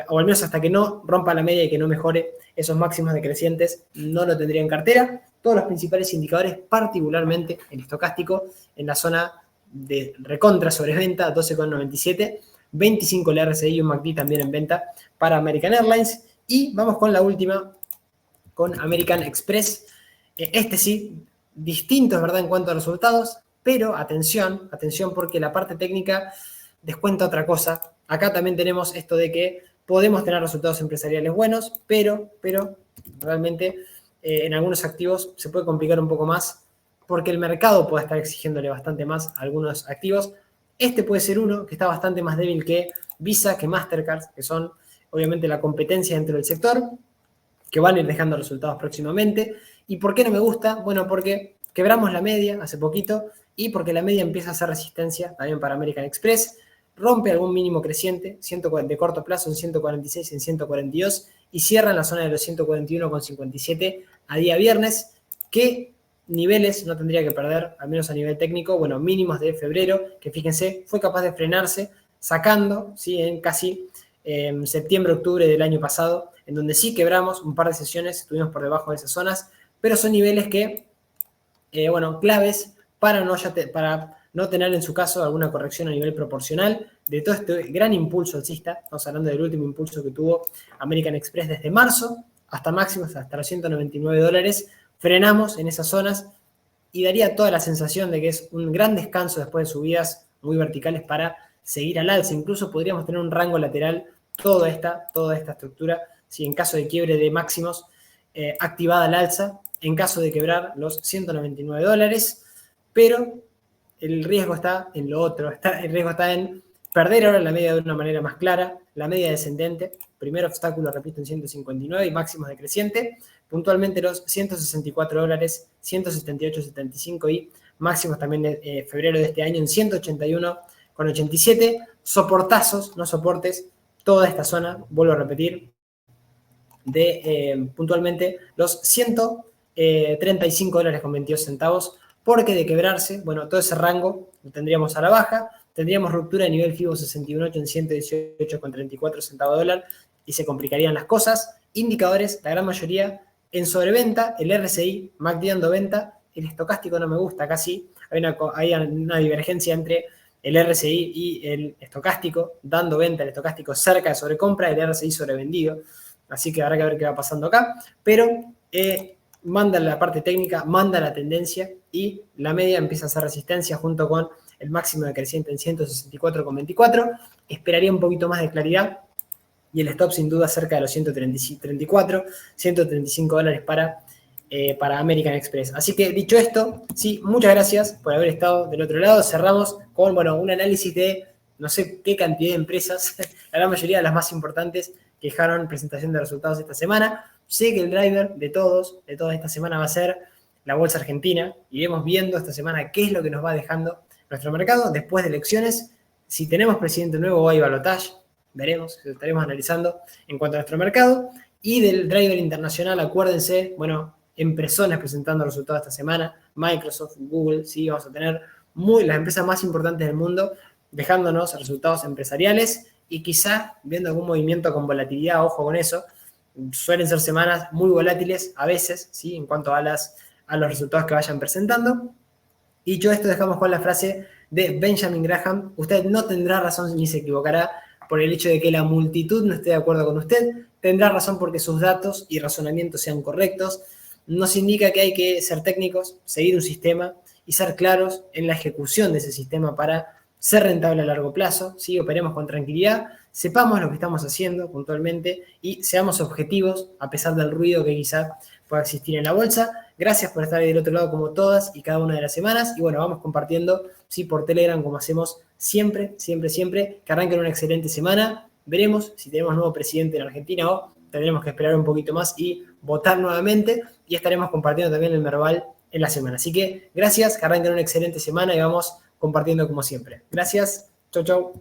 o al menos hasta que no rompa la media y que no mejore esos máximos decrecientes, no lo tendría en cartera. Todos los principales indicadores, particularmente el estocástico, en la zona de recontra sobreventa, 12,97, 25 el RSI y un MACD también en venta para American Airlines. Y vamos con la última, con American Express. Sí, distinto es verdad en cuanto a resultados, pero atención porque la parte técnica descuenta otra cosa. Acá también tenemos esto de que podemos tener resultados empresariales buenos, pero realmente en algunos activos se puede complicar un poco más porque el mercado puede estar exigiéndole bastante más a algunos activos. Este puede ser uno que está bastante más débil que Visa, que Mastercard, que son obviamente la competencia dentro del sector, que van a ir dejando resultados próximamente. ¿Y por qué no me gusta? Bueno, porque quebramos la media hace poquito y porque la media empieza a hacer resistencia también para American Express, rompe algún mínimo creciente de corto plazo en 146, en 142 y cierra en la zona de los 141,57 a día viernes. ¿Qué niveles no tendría que perder, al menos a nivel técnico? Bueno, mínimos de febrero, que fíjense, fue capaz de frenarse sacando, ¿sí? En casi septiembre, octubre del año pasado, en donde sí quebramos un par de sesiones, estuvimos por debajo de esas zonas, pero son niveles que, claves para no tener en su caso alguna corrección a nivel proporcional de todo este gran impulso alcista. Estamos hablando del último impulso que tuvo American Express desde marzo hasta máximos, hasta los $199. Frenamos en esas zonas y daría toda la sensación de que es un gran descanso después de subidas muy verticales para seguir al alza. Incluso podríamos tener un rango lateral, toda esta estructura, si en caso de quiebre de máximos, activada al alza, en caso de quebrar los $199. pero el riesgo está en lo otro, el riesgo está en perder ahora la media de una manera más clara, la media descendente, primer obstáculo, repito, en 159 y máximos decreciente, puntualmente los $164, 178,75 y máximos también de febrero de este año en 181,87, soportazos, no soportes, toda esta zona, vuelvo a repetir, de puntualmente los $135,22, porque de quebrarse, bueno, todo ese rango lo tendríamos a la baja, tendríamos ruptura de nivel FIBO 61.8 en 118,34 centavos de dólar y se complicarían las cosas. Indicadores, la gran mayoría en sobreventa, el RSI, MACD dando venta, el estocástico no me gusta casi, hay una divergencia entre el RSI y el estocástico, dando venta el estocástico cerca de sobrecompra, el RSI sobrevendido. Así que habrá que ver qué va pasando acá, pero manda la parte técnica, manda la tendencia y la media empieza a hacer resistencia junto con el máximo decreciente en 164,24. Esperaría un poquito más de claridad y el stop sin duda cerca de los 134, 135 dólares para American Express. Así que dicho esto, sí, muchas gracias por haber estado del otro lado. Cerramos con, bueno, un análisis de no sé qué cantidad de empresas, la gran mayoría de las más importantes, que dejaron presentación de resultados esta semana. Sé que el driver de toda esta semana va a ser la bolsa argentina. Iremos viendo esta semana qué es lo que nos va dejando nuestro mercado después de elecciones. Si tenemos presidente nuevo o hay balotaje, veremos, lo estaremos analizando en cuanto a nuestro mercado. Y del driver internacional, acuérdense, bueno, empresones presentando resultados esta semana, Microsoft, Google, sí, vamos a tener las empresas más importantes del mundo dejándonos resultados empresariales y quizá viendo algún movimiento con volatilidad, ojo con eso, suelen ser semanas muy volátiles a veces, ¿sí? En cuanto a los resultados que vayan presentando. Dicho esto, dejamos con la frase de Benjamin Graham: usted no tendrá razón ni se equivocará por el hecho de que la multitud no esté de acuerdo con usted, tendrá razón porque sus datos y razonamientos sean correctos. Nos indica que hay que ser técnicos, seguir un sistema y ser claros en la ejecución de ese sistema para ser rentable a largo plazo, ¿sí? Operemos con tranquilidad, sepamos lo que estamos haciendo puntualmente y seamos objetivos a pesar del ruido que quizá pueda existir en la bolsa. Gracias por estar ahí del otro lado como todas y cada una de las semanas. Y bueno, vamos compartiendo, ¿sí? Por Telegram, como hacemos siempre. Que arranquen una excelente semana. Veremos si tenemos nuevo presidente en Argentina o tendremos que esperar un poquito más y votar nuevamente. Y estaremos compartiendo también el Merval en la semana. Así que gracias, que arranquen una excelente semana y vamos compartiendo como siempre. Gracias. Chau, chau.